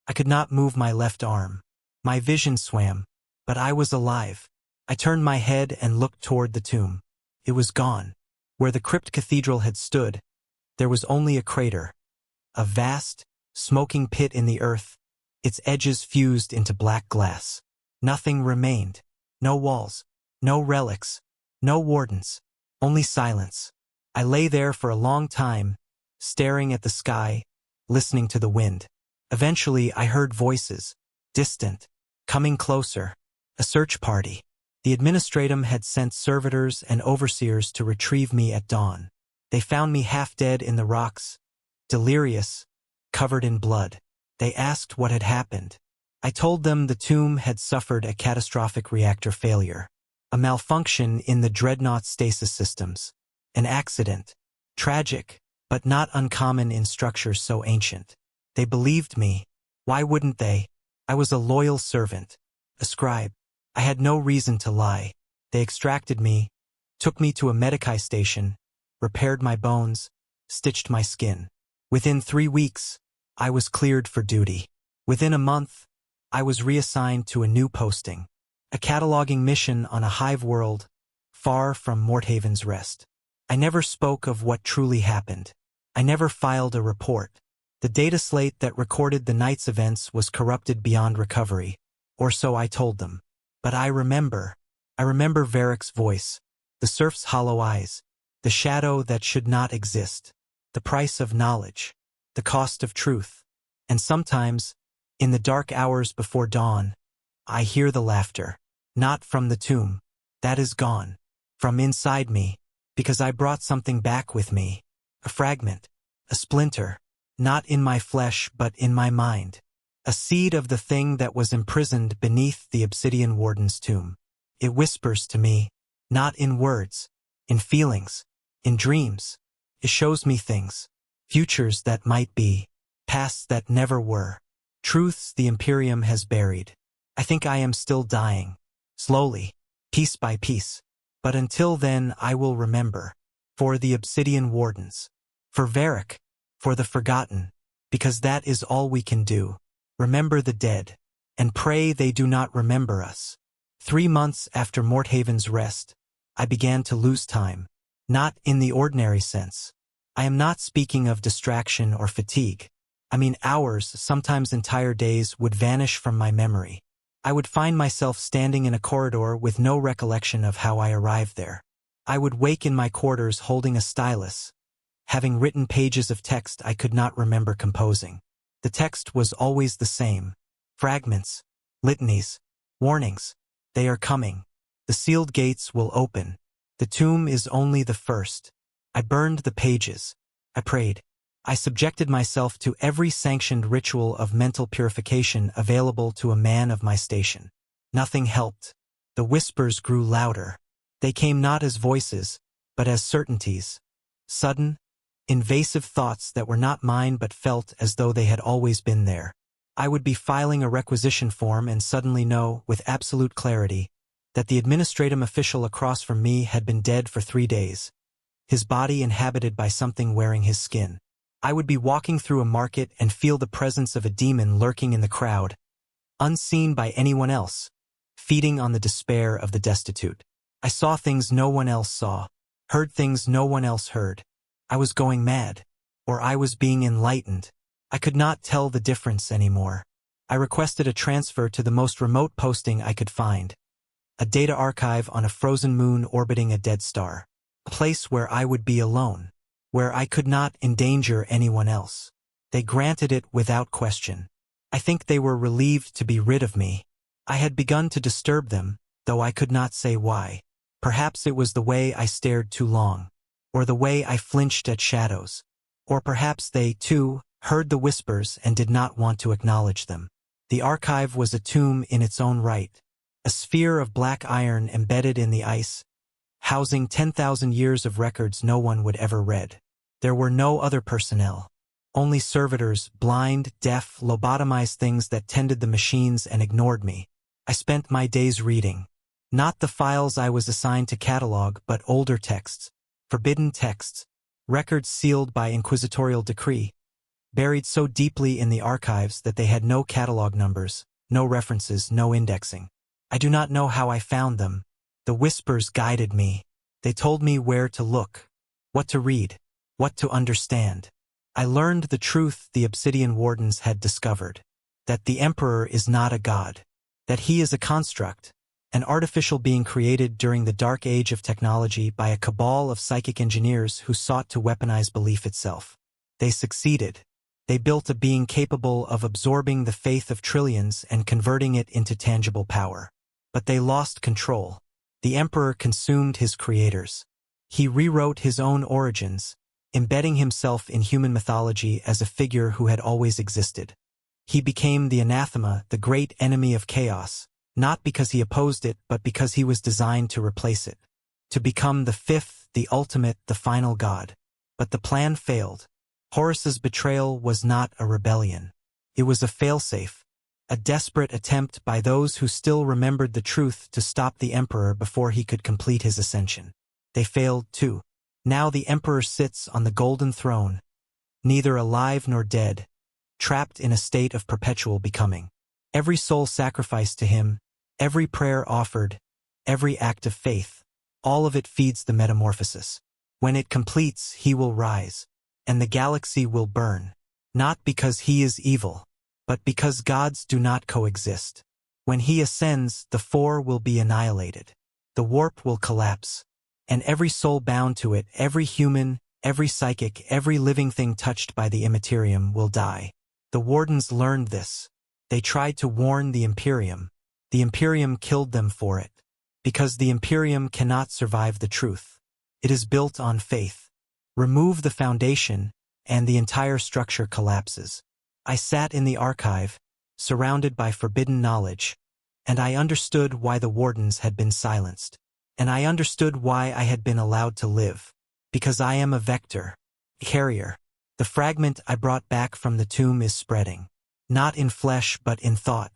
I could not move my left arm. My vision swam, but I was alive. I turned my head and looked toward the tomb. It was gone. Where the crypt cathedral had stood, there was only a crater. A vast, smoking pit in the earth, its edges fused into black glass. Nothing remained. No walls, no relics, no wardens, only silence. I lay there for a long time, staring at the sky, listening to the wind. Eventually, I heard voices, distant, coming closer. A search party. The administratum had sent servitors and overseers to retrieve me at dawn. They found me half dead in the rocks, delirious, covered in blood. They asked what had happened. I told them the tomb had suffered a catastrophic reactor failure, a malfunction in the dreadnought stasis systems, an accident, tragic, but not uncommon in structures so ancient. They believed me. Why wouldn't they? I was a loyal servant, a scribe. I had no reason to lie. They extracted me, took me to a Medici station, repaired my bones, stitched my skin. Within 3 weeks, I was cleared for duty. Within a month, I was reassigned to a new posting, a cataloging mission on a hive world, far from Morthaven's rest. I never spoke of what truly happened. I never filed a report. The data slate that recorded the night's events was corrupted beyond recovery, or so I told them. But I remember Varric's voice, the serf's hollow eyes, the shadow that should not exist, the price of knowledge, the cost of truth. And sometimes, in the dark hours before dawn, I hear the laughter, not from the tomb, that is gone, from inside me, because I brought something back with me, a fragment, a splinter, not in my flesh but in my mind. A seed of the thing that was imprisoned beneath the obsidian warden's tomb. It whispers to me, not in words, in feelings, in dreams. It shows me things, futures that might be, pasts that never were, truths the Imperium has buried. I think I am still dying, slowly, piece by piece. But until then I will remember, for the obsidian wardens, for Varric, for the forgotten, because that is all we can do. Remember the dead, and pray they do not remember us. 3 months after Morthaven's rest, I began to lose time, not in the ordinary sense. I am not speaking of distraction or fatigue. I mean hours, sometimes entire days, would vanish from my memory. I would find myself standing in a corridor with no recollection of how I arrived there. I would wake in my quarters holding a stylus, having written pages of text I could not remember composing. The text was always the same. Fragments, litanies, warnings. They are coming. The sealed gates will open. The tomb is only the first. I burned the pages. I prayed. I subjected myself to every sanctioned ritual of mental purification available to a man of my station. Nothing helped. The whispers grew louder. They came not as voices, but as certainties. Sudden, invasive thoughts that were not mine but felt as though they had always been there. I would be filing a requisition form and suddenly know, with absolute clarity, that the administratum official across from me had been dead for 3 days, his body inhabited by something wearing his skin. I would be walking through a market and feel the presence of a demon lurking in the crowd, unseen by anyone else, feeding on the despair of the destitute. I saw things no one else saw, heard things no one else heard. I was going mad, or I was being enlightened. I could not tell the difference anymore. I requested a transfer to the most remote posting I could find, a data archive on a frozen moon orbiting a dead star, a place where I would be alone. where I could not endanger anyone else. They granted it without question. I think they were relieved to be rid of me. I had begun to disturb them, though I could not say why. Perhaps it was the way I stared too long, or the way I flinched at shadows, or perhaps they, too, heard the whispers and did not want to acknowledge them. The archive was a tomb in its own right, a sphere of black iron embedded in the ice, housing 10,000 years of records no one would ever read. There were no other personnel, only servitors, blind, deaf, lobotomized things that tended the machines and ignored me. I spent my days reading, not the files I was assigned to catalog, but older texts, forbidden texts, records sealed by inquisitorial decree, buried so deeply in the archives that they had no catalog numbers, no references, no indexing. I do not know how I found them. The whispers guided me. They told me where to look, what to read, what to understand. I learned the truth the Obsidian Wardens had discovered, that the Emperor is not a god, that he is a construct, an artificial being created during the dark age of technology by a cabal of psychic engineers who sought to weaponize belief itself. They succeeded. They built a being capable of absorbing the faith of trillions and converting it into tangible power. But they lost control. The Emperor consumed his creators. He rewrote his own origins, embedding himself in human mythology as a figure who had always existed. He became the anathema, the great enemy of chaos, not because he opposed it, but because he was designed to replace it, to become the fifth, the ultimate, the final god. But the plan failed. Horus's betrayal was not a rebellion. It was a failsafe, a desperate attempt by those who still remembered the truth to stop the Emperor before he could complete his ascension. They failed too. Now the Emperor sits on the golden throne, neither alive nor dead, trapped in a state of perpetual becoming. Every soul sacrificed to him, every prayer offered, every act of faith, all of it feeds the metamorphosis. When it completes, he will rise, and the galaxy will burn, not because he is evil, but because gods do not coexist. When he ascends, the four will be annihilated. The warp will collapse, and every soul bound to it, every human, every psychic, every living thing touched by the Immaterium will die. The Wardens learned this. They tried to warn the Imperium. The Imperium killed them for it, because the Imperium cannot survive the truth. It is built on faith. Remove the foundation, and the entire structure collapses. I sat in the archive, surrounded by forbidden knowledge, and I understood why the Wardens had been silenced. And I understood why I had been allowed to live. Because I am a vector, carrier. The fragment I brought back from the tomb is spreading. Not in flesh but in thought.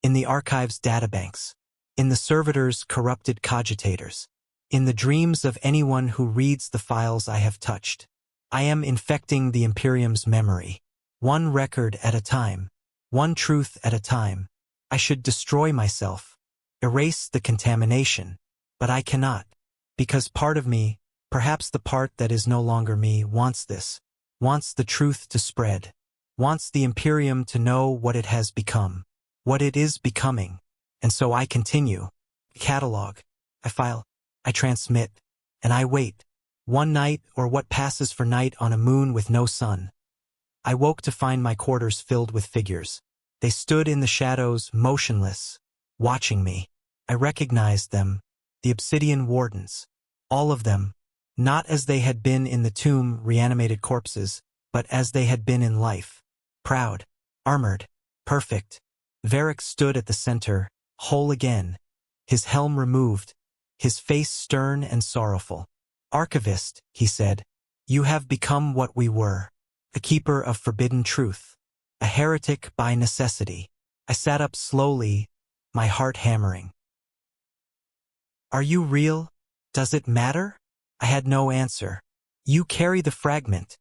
In the archive's databanks. In the servitors' corrupted cogitators. In the dreams of anyone who reads the files I have touched. I am infecting the Imperium's memory. One record at a time. One truth at a time. I should destroy myself. Erase the contamination. But I cannot. Because part of me, perhaps the part that is no longer me, wants this. Wants the truth to spread. Wants the Imperium to know what it has become. What it is becoming. And so I continue. Catalog. I file. I transmit. And I wait. One night, or what passes for night on a moon with no sun. I woke to find my quarters filled with figures. They stood in the shadows, motionless, watching me. I recognized them. The Obsidian Wardens. All of them. Not as they had been in the tomb, reanimated corpses, but as they had been in life. Proud. Armored. Perfect. Varric stood at the center, whole again. His helm removed. His face stern and sorrowful. Archivist, he said. You have become what we were. A keeper of forbidden truth. A heretic by necessity. I sat up slowly, my heart hammering. Are you real? Does it matter? I had no answer. You carry the fragment,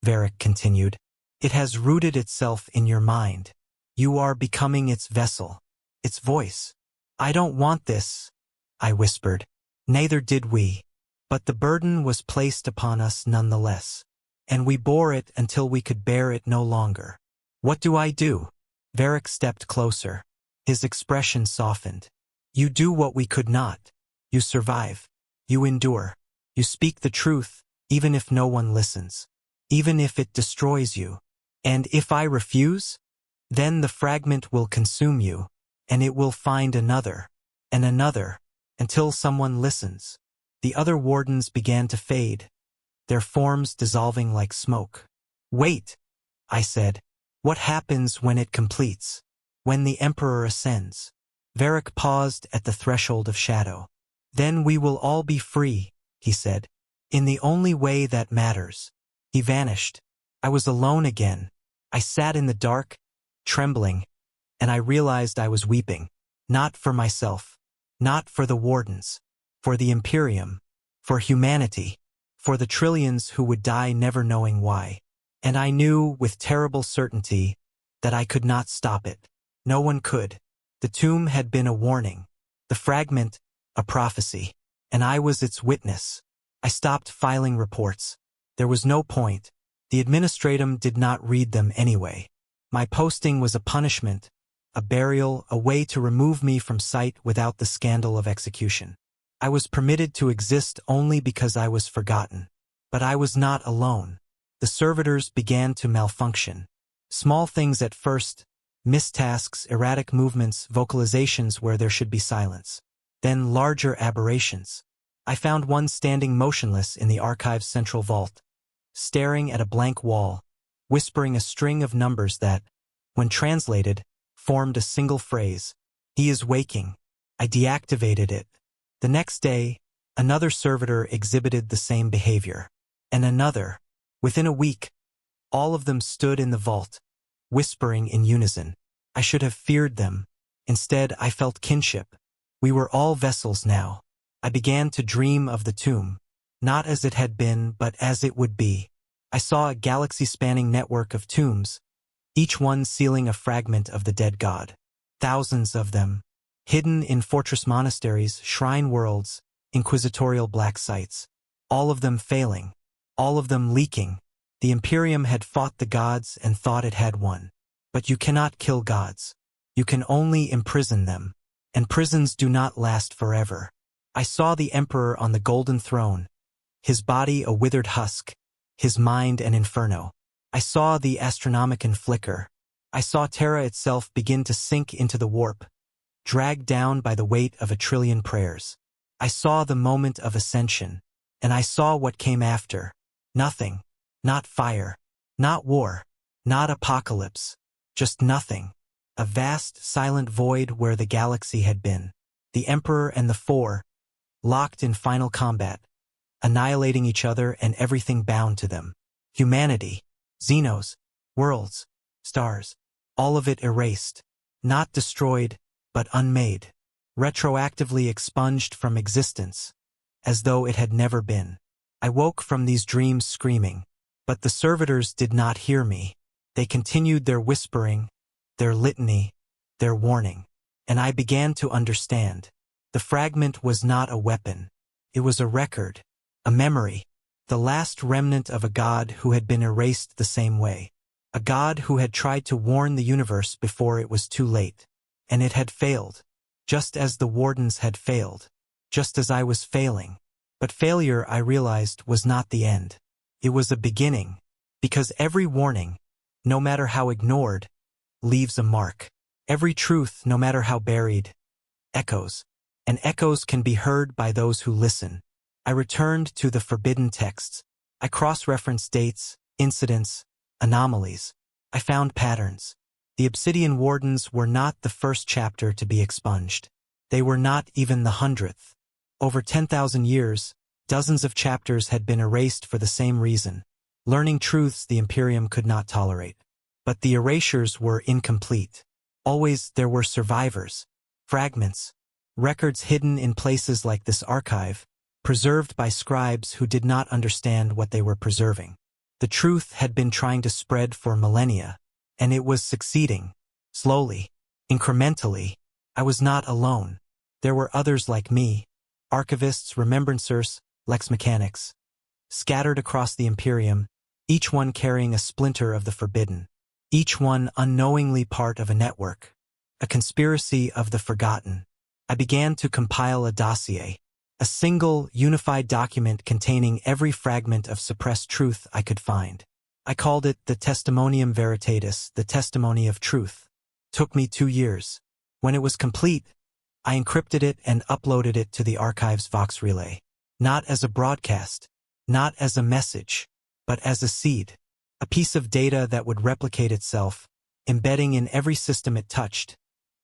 Varric continued. It has rooted itself in your mind. You are becoming its vessel, its voice. I don't want this, I whispered. Neither did we. But the burden was placed upon us nonetheless. And we bore it until we could bear it no longer. What do I do? Varric stepped closer. His expression softened. You do what we could not. You survive. You endure. You speak the truth, even if no one listens, even if it destroys you. And if I refuse, then the fragment will consume you, and it will find another, and another, until someone listens. The other wardens began to fade, their forms dissolving like smoke. Wait, I said. What happens when it completes? When the Emperor ascends? Varric paused at the threshold of shadow. Then we will all be free, he said. In the only way that matters. He vanished. I was alone again. I sat in the dark, trembling, and I realized I was weeping. Not for myself. Not for the wardens. For the Imperium. For humanity. For the trillions who would die never knowing why. And I knew with terrible certainty that I could not stop it. No one could. The tomb had been a warning. The fragment, a prophecy. And I was its witness. I stopped filing reports. There was no point. The administratum did not read them anyway. My posting was a punishment, a burial, a way to remove me from sight without the scandal of execution. I was permitted to exist only because I was forgotten. But I was not alone. The servitors began to malfunction. Small things at first, mistasks, erratic movements, vocalizations where there should be silence. Then larger aberrations. I found one standing motionless in the archive's central vault, staring at a blank wall, whispering a string of numbers that, when translated, formed a single phrase. He is waking. I deactivated it. The next day, another servitor exhibited the same behavior. And another. Within a week, all of them stood in the vault, whispering in unison. I should have feared them. Instead, I felt kinship. We were all vessels now. I began to dream of the tomb, not as it had been, but as it would be. I saw a galaxy-spanning network of tombs, each one sealing a fragment of the dead god. Thousands of them, hidden in fortress monasteries, shrine worlds, inquisitorial black sites. All of them failing. All of them leaking. The Imperium had fought the gods and thought it had won. But you cannot kill gods. You can only imprison them. And prisons do not last forever. I saw the Emperor on the golden throne, his body a withered husk, his mind an inferno. I saw the Astronomicon flicker. I saw Terra itself begin to sink into the warp, dragged down by the weight of 1,000,000,000,000 prayers. I saw the moment of ascension, and I saw what came after. Nothing. Not fire. Not war. Not apocalypse. Just nothing. A vast, silent void where the galaxy had been. The Emperor and the Four, locked in final combat, annihilating each other and everything bound to them. Humanity. Xenos. Worlds. Stars. All of it erased. Not destroyed, but unmade. Retroactively expunged from existence, as though it had never been. I woke from these dreams screaming, but the servitors did not hear me. They continued their whispering, their litany, their warning, and I began to understand. The fragment was not a weapon. It was a record, a memory, the last remnant of a god who had been erased the same way. A god who had tried to warn the universe before it was too late. And it had failed, just as the wardens had failed, just as I was failing. But failure, I realized, was not the end. It was a beginning, because every warning, no matter how ignored, leaves a mark. Every truth, no matter how buried, echoes. And echoes can be heard by those who listen. I returned to the forbidden texts. I cross-referenced dates, incidents, anomalies. I found patterns. The Obsidian Wardens were not the first chapter to be expunged. They were not even the 100th. Over 10,000 years, dozens of chapters had been erased for the same reason, learning truths the Imperium could not tolerate. But the erasures were incomplete. Always there were survivors, fragments, records hidden in places like this archive, preserved by scribes who did not understand what they were preserving. The truth had been trying to spread for millennia, and it was succeeding. Slowly, incrementally. I was not alone. There were others like me, archivists, remembrancers, lex mechanics, scattered across the Imperium, each one carrying a splinter of the forbidden, each one unknowingly part of a network, a conspiracy of the forgotten. I began to compile a dossier, A single, unified document containing every fragment of suppressed truth I could find. I called it the Testimonium Veritatis, the testimony of truth. Took me 2 years. When it was complete, I encrypted it and uploaded it to the archive's Vox Relay. Not as a broadcast, not as a message, but as a seed. A piece of data that would replicate itself, embedding in every system it touched,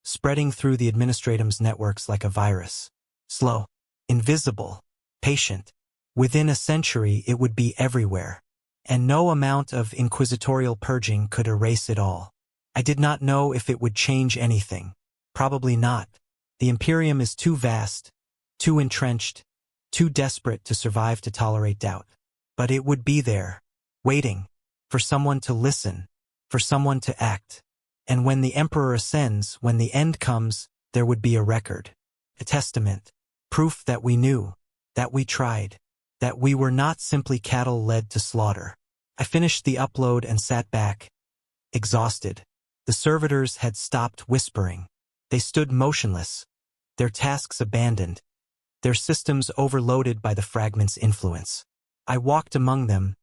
spreading through the administratum's networks like a virus. Slow, invisible, patient. Within a century it would be everywhere, and no amount of inquisitorial purging could erase it all. I did not know if it would change anything. Probably not. The Imperium is too vast, too entrenched, too desperate to survive to tolerate doubt. But it would be there, waiting, for someone to listen, for someone to act. And when the Emperor ascends, when the end comes, there would be a record, a testament, proof that we knew, that we tried, that we were not simply cattle led to slaughter. I finished the upload and sat back, exhausted. The servitors had stopped whispering. They stood motionless, their tasks abandoned, their systems overloaded by the fragment's influence. I walked among them,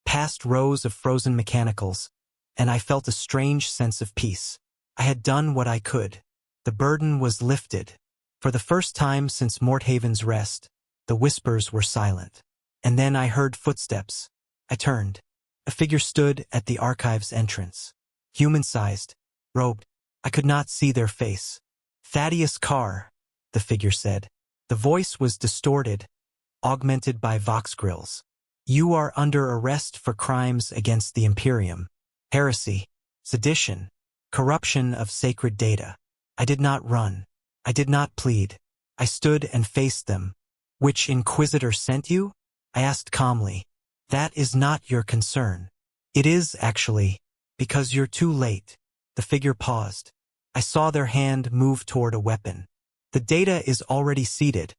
past rows of frozen mechanicals, and I felt a strange sense of peace. I had done what I could. The burden was lifted. For the first time since Morthaven's rest, the whispers were silent. And then I heard footsteps. I turned. A figure stood at the archive's entrance. Human-sized, robed. I could not see their face. "Thaddeus Carr," the figure said. The voice was distorted, augmented by vox grills. "You are under arrest for crimes against the Imperium. Heresy, sedition, corruption of sacred data." I did not run. I did not plead. I stood and faced them. "Which inquisitor sent you?" I asked calmly. "That is not your concern." "It is, actually, because you're too late." The figure paused. I saw their hand move toward a weapon. "The data is already seeded,"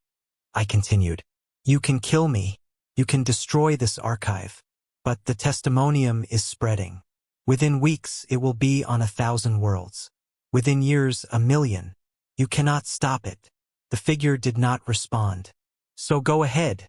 I continued. "You can kill me. You can destroy this archive. But the testimonium is spreading. Within weeks, it will be on 1,000 worlds. Within years, 1,000,000. You cannot stop it." The figure did not respond. "So go ahead,"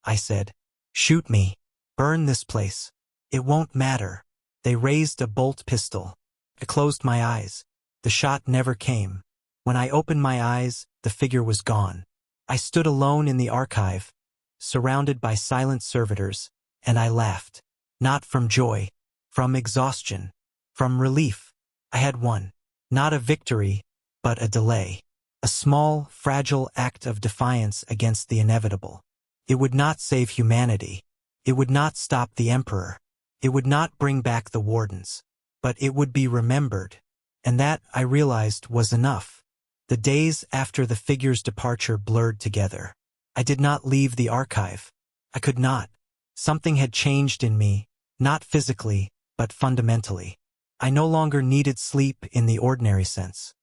I said. "Shoot me. Burn this place. It won't matter." They raised a bolt pistol. I closed my eyes. The shot never came. When I opened my eyes, the figure was gone. I stood alone in the archive, surrounded by silent servitors, and I laughed. Not from joy, from exhaustion, from relief. I had won. Not a victory, but a delay. A small, fragile act of defiance against the inevitable. It would not save humanity. It would not stop the Emperor. It would not bring back the Wardens. But it would be remembered. And that, I realized, was enough. The days after the figure's departure blurred together. I did not leave the archive. I could not. Something had changed in me, not physically, but fundamentally. I no longer needed sleep in the ordinary sense.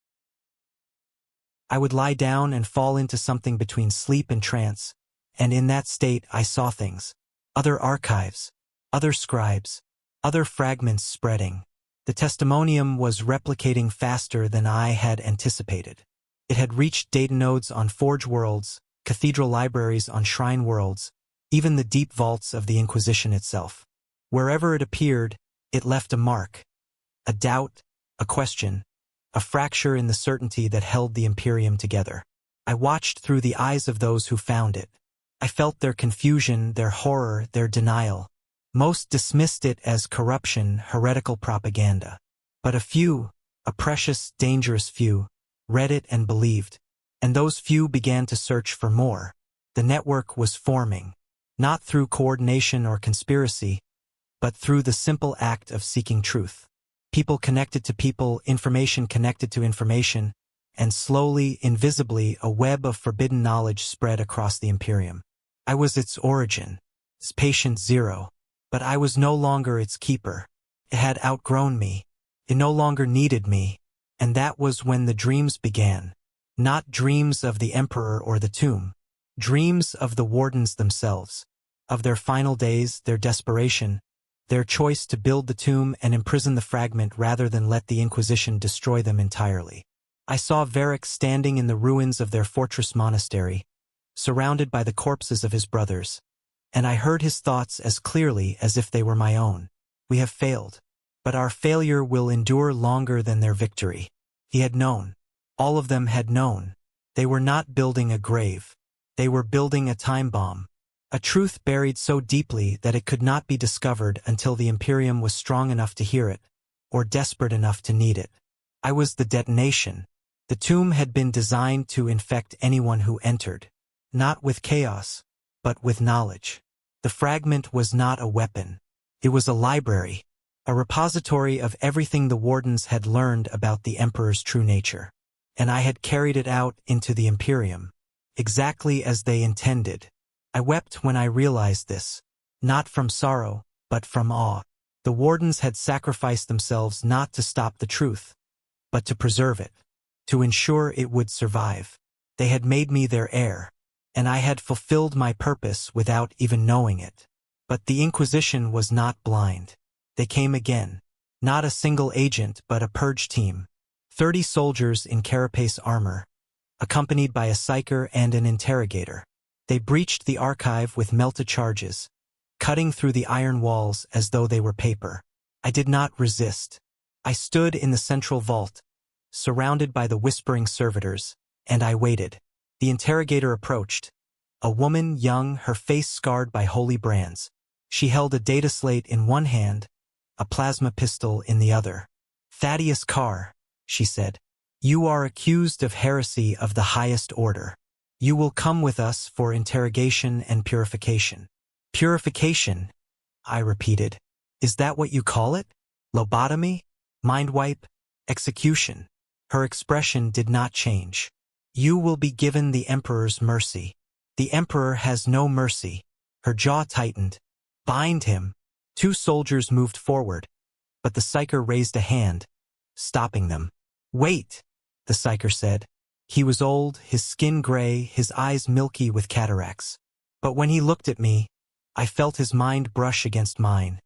I would lie down and fall into something between sleep and trance, and in that state I saw things. Other archives, other scribes, other fragments spreading. The testimonium was replicating faster than I had anticipated. It had reached data nodes on Forge worlds, cathedral libraries on Shrine worlds, even the deep vaults of the Inquisition itself. Wherever it appeared, it left a mark, a doubt, a question, a fracture in the certainty that held the Imperium together. I watched through the eyes of those who found it. I felt their confusion, their horror, their denial. Most dismissed it as corruption, heretical propaganda. But a few, a precious, dangerous few, read it and believed. And those few began to search for more. The network was forming, not through coordination or conspiracy, but through the simple act of seeking truth. People connected to people, information connected to information, and slowly, invisibly, a web of forbidden knowledge spread across the Imperium. I was its origin, its patient zero. But I was no longer its keeper. It had outgrown me. It no longer needed me. And that was when the dreams began. Not dreams of the Emperor or the tomb. Dreams of the Wardens themselves. Of their final days, their desperation, their choice to build the tomb and imprison the fragment rather than let the Inquisition destroy them entirely. I saw Varric standing in the ruins of their fortress monastery, surrounded by the corpses of his brothers. And I heard his thoughts as clearly as if they were my own. We have failed. But our failure will endure longer than their victory. He had known. All of them had known. They were not building a grave. They were building a time bomb. A truth buried so deeply that it could not be discovered until the Imperium was strong enough to hear it, or desperate enough to need it. I was the detonation. The tomb had been designed to infect anyone who entered. Not with chaos, but with knowledge. The fragment was not a weapon. It was a library, a repository of everything the Wardens had learned about the Emperor's true nature. And I had carried it out into the Imperium, exactly as they intended. I wept when I realized this, not from sorrow, but from awe. The Wardens had sacrificed themselves not to stop the truth, but to preserve it, to ensure it would survive. They had made me their heir, and I had fulfilled my purpose without even knowing it. But the Inquisition was not blind. They came again. Not a single agent, but a purge team. 30 soldiers in carapace armor, accompanied by a psyker and an interrogator. They breached the archive with melted charges, cutting through the iron walls as though they were paper. I did not resist. I stood in the central vault, surrounded by the whispering servitors, and I waited. The interrogator approached. A woman, young, her face scarred by holy brands. She held a data slate in one hand, a plasma pistol in the other. "Thaddeus Carr," she said, "you are accused of heresy of the highest order. You will come with us for interrogation and purification." "Purification," I repeated. "Is that what you call it? Lobotomy? Mind wipe? Execution?" Her expression did not change. "You will be given the Emperor's mercy." "The Emperor has no mercy." Her jaw tightened. "Bind him." 2 soldiers moved forward, but the psyker raised a hand, stopping them. "Wait," the psyker said. He was old, his skin gray, his eyes milky with cataracts. But when he looked at me, I felt his mind brush against mine.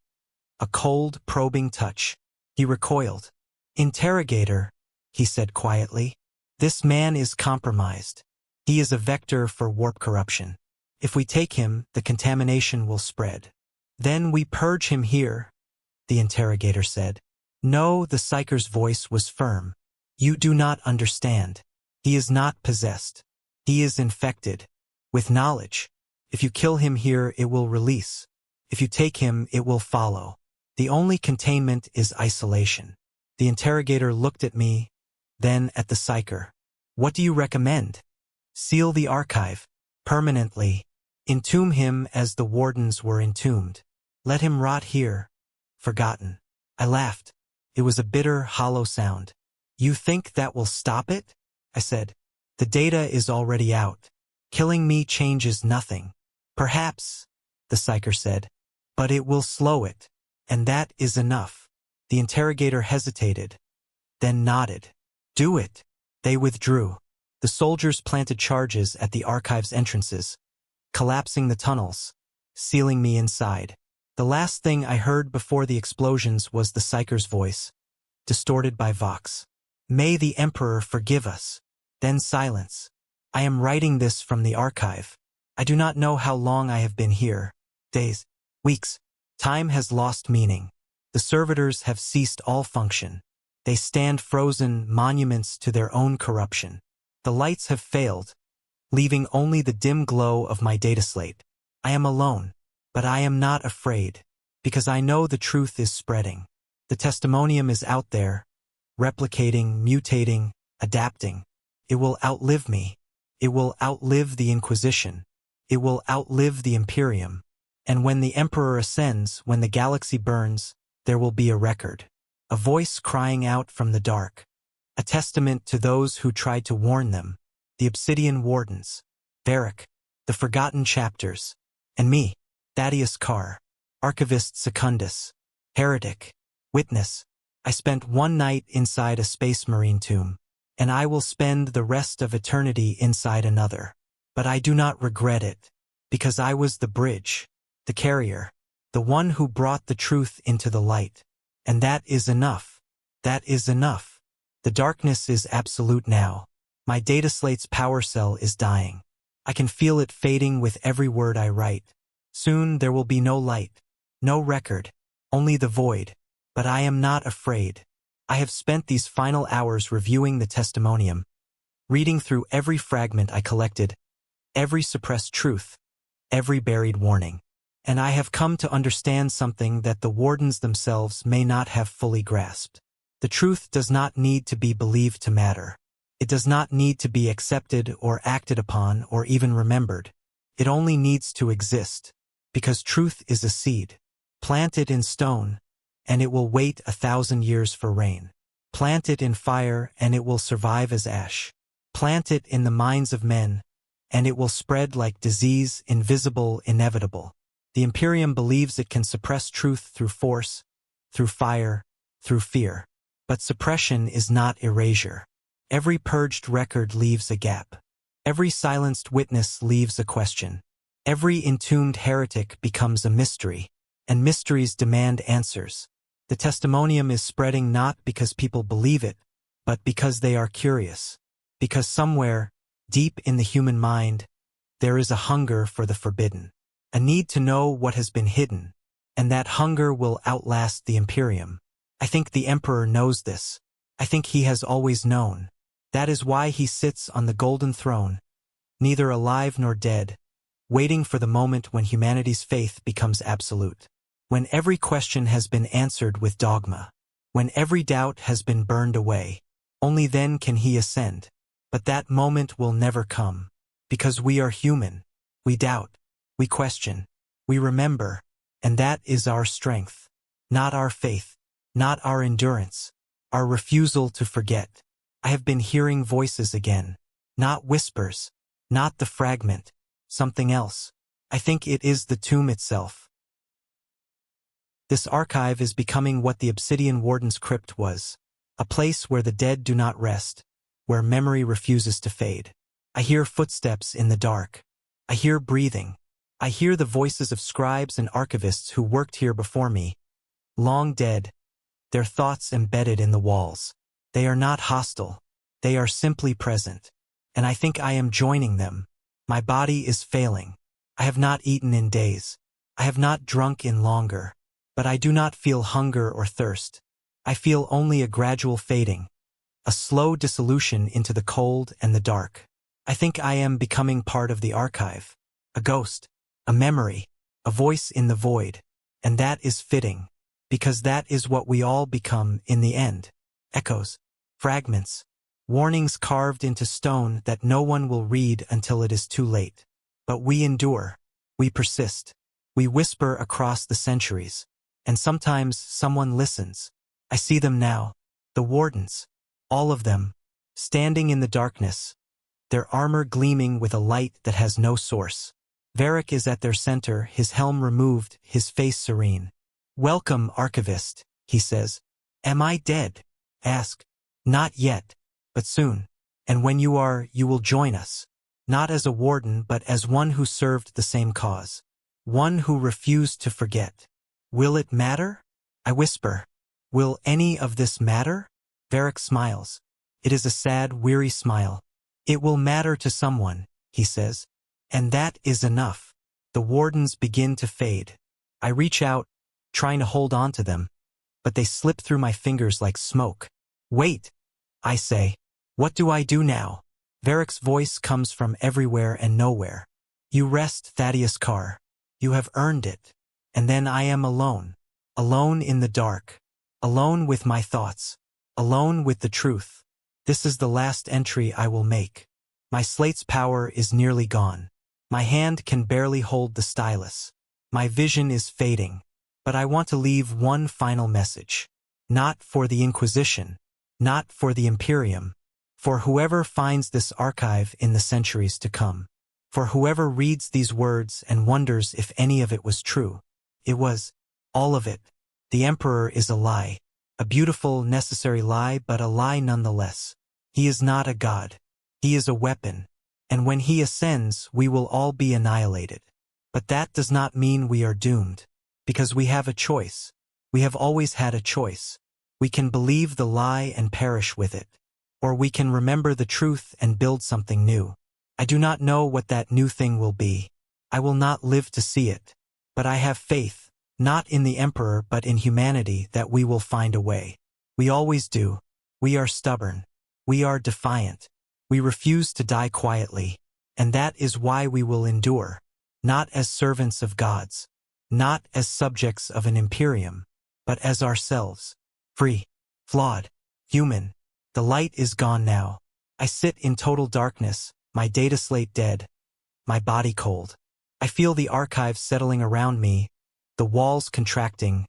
A cold, probing touch. He recoiled. "Interrogator," he said quietly, "this man is compromised. He is a vector for warp corruption. If we take him, the contamination will spread. Then we purge him here," the interrogator said. "No," the psyker's voice was firm. "You do not understand. He is not possessed. He is infected. With knowledge. If you kill him here, it will release. If you take him, it will follow. The only containment is isolation." The interrogator looked at me, then at the psyker. "What do you recommend?" "Seal the archive. Permanently. Entomb him as the Wardens were entombed. Let him rot here. Forgotten." I laughed. It was a bitter, hollow sound. "You think that will stop it?" I said. "The data is already out. Killing me changes nothing." "Perhaps," the psyker said, "but it will slow it. And that is enough." The interrogator hesitated, then nodded. "Do it." They withdrew. The soldiers planted charges at the archive's entrances, collapsing the tunnels, sealing me inside. The last thing I heard before the explosions was the psyker's voice, distorted by Vox. "May the Emperor forgive us." Then silence. I am writing this from the archive. I do not know how long I have been here. Days. Weeks. Time has lost meaning. The servitors have ceased all function. They stand frozen monuments to their own corruption. The lights have failed, leaving only the dim glow of my data slate. I am alone, but I am not afraid, because I know the truth is spreading. The testimonium is out there, replicating, mutating, adapting. It will outlive me. It will outlive the Inquisition. It will outlive the Imperium. And when the Emperor ascends, when the galaxy burns, there will be a record. A voice crying out from the dark. A testament to those who tried to warn them. The Obsidian Wardens. Varric. The Forgotten Chapters. And me. Thaddeus Carr. Archivist Secundus. Heretic. Witness. I spent one night inside a space marine tomb, and I will spend the rest of eternity inside another. But I do not regret it, because I was the bridge, the carrier, the one who brought the truth into the light. And that is enough. That is enough. The darkness is absolute now. My data slate's power cell is dying. I can feel it fading with every word I write. Soon there will be no light, no record, only the void. But I am not afraid. I have spent these final hours reviewing the testimonium, reading through every fragment I collected, every suppressed truth, every buried warning. And I have come to understand something that the wardens themselves may not have fully grasped. The truth does not need to be believed to matter. It does not need to be accepted or acted upon or even remembered. It only needs to exist, because truth is a seed. Plant it in stone, and it will wait 1,000 years for rain. Plant it in fire, and it will survive as ash. Plant it in the minds of men, and it will spread like disease, invisible, inevitable. The Imperium believes it can suppress truth through force, through fire, through fear. But suppression is not erasure. Every purged record leaves a gap. Every silenced witness leaves a question. Every entombed heretic becomes a mystery, and mysteries demand answers. The testimonium is spreading not because people believe it, but because they are curious. Because somewhere, deep in the human mind, there is a hunger for the forbidden. A need to know what has been hidden, and that hunger will outlast the Imperium. I think the Emperor knows this. I think he has always known. That is why he sits on the golden throne, neither alive nor dead, waiting for the moment when humanity's faith becomes absolute. When every question has been answered with dogma. When every doubt has been burned away. Only then can he ascend. But that moment will never come. Because we are human. We doubt. We question. We remember. And that is our strength. Not our faith. Not our endurance. Our refusal to forget. I have been hearing voices again. Not whispers. Not the fragment. Something else. I think it is the tomb itself. This archive is becoming what the Obsidian Warden's crypt was. A place where the dead do not rest. Where memory refuses to fade. I hear footsteps in the dark. I hear breathing. I hear the voices of scribes and archivists who worked here before me. Long dead. Their thoughts embedded in the walls. They are not hostile. They are simply present. And I think I am joining them. My body is failing. I have not eaten in days. I have not drunk in longer. But I do not feel hunger or thirst. I feel only a gradual fading. A slow dissolution into the cold and the dark. I think I am becoming part of the archive. A ghost. A memory. A voice in the void. And that is fitting. Because that is what we all become in the end. Echoes. Fragments. Warnings carved into stone that no one will read until it is too late. But we endure. We persist. We whisper across the centuries. And sometimes someone listens. I see them now. The wardens. All of them. Standing in the darkness. Their armor gleaming with a light that has no source. Varric is at their center, his helm removed, his face serene. "Welcome, archivist," he says. "Am I dead?" Ask. "Not yet. But soon. And when you are, you will join us. Not as a warden, but as one who served the same cause. One who refused to forget. Will it matter?" I whisper. "Will any of this matter?" Varric smiles. It is a sad, weary smile. "It will matter to someone," he says. "And that is enough." The wardens begin to fade. I reach out, trying to hold on to them. But they slip through my fingers like smoke. "Wait," I say. "What do I do now?" Varric's voice comes from everywhere and nowhere. "You rest, Thaddeus Carr. You have earned it." And then I am alone. Alone in the dark. Alone with my thoughts. Alone with the truth. This is the last entry I will make. My slate's power is nearly gone. My hand can barely hold the stylus. My vision is fading. But I want to leave one final message. Not for the Inquisition. Not for the Imperium. For whoever finds this archive in the centuries to come. For whoever reads these words and wonders if any of it was true. It was. All of it. The Emperor is a lie. A beautiful, necessary lie, but a lie nonetheless. He is not a god. He is a weapon. And when he ascends, we will all be annihilated. But that does not mean we are doomed. Because we have a choice. We have always had a choice. We can believe the lie and perish with it. Or we can remember the truth and build something new. I do not know what that new thing will be. I will not live to see it. But I have faith, not in the Emperor but in humanity, that we will find a way. We always do. We are stubborn. We are defiant. We refuse to die quietly. And that is why we will endure. Not as servants of gods. Not as subjects of an imperium. But as ourselves. Free. Flawed. Human. The light is gone now. I sit in total darkness, my data slate dead. My body cold. I feel the archives settling around me, the walls contracting,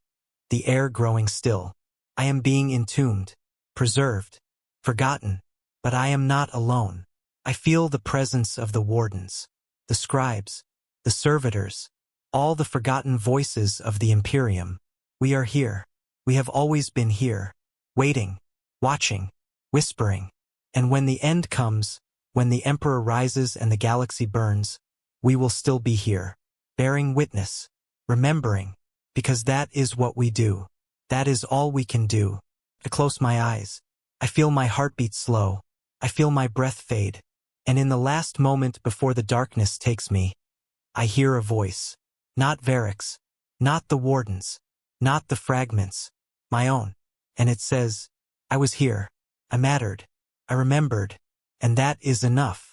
the air growing still. I am being entombed, preserved, forgotten, but I am not alone. I feel the presence of the wardens, the scribes, the servitors, all the forgotten voices of the Imperium. We are here. We have always been here, waiting, watching, whispering. And when the end comes, when the Emperor rises and the galaxy burns, we will still be here, bearing witness, remembering, because that is what we do. That is all we can do. I close my eyes. I feel my heartbeat slow. I feel my breath fade. And in the last moment before the darkness takes me, I hear a voice. Not Varric's, not the wardens, not the fragments, my own. And it says, I was here. I mattered. I remembered. And that is enough.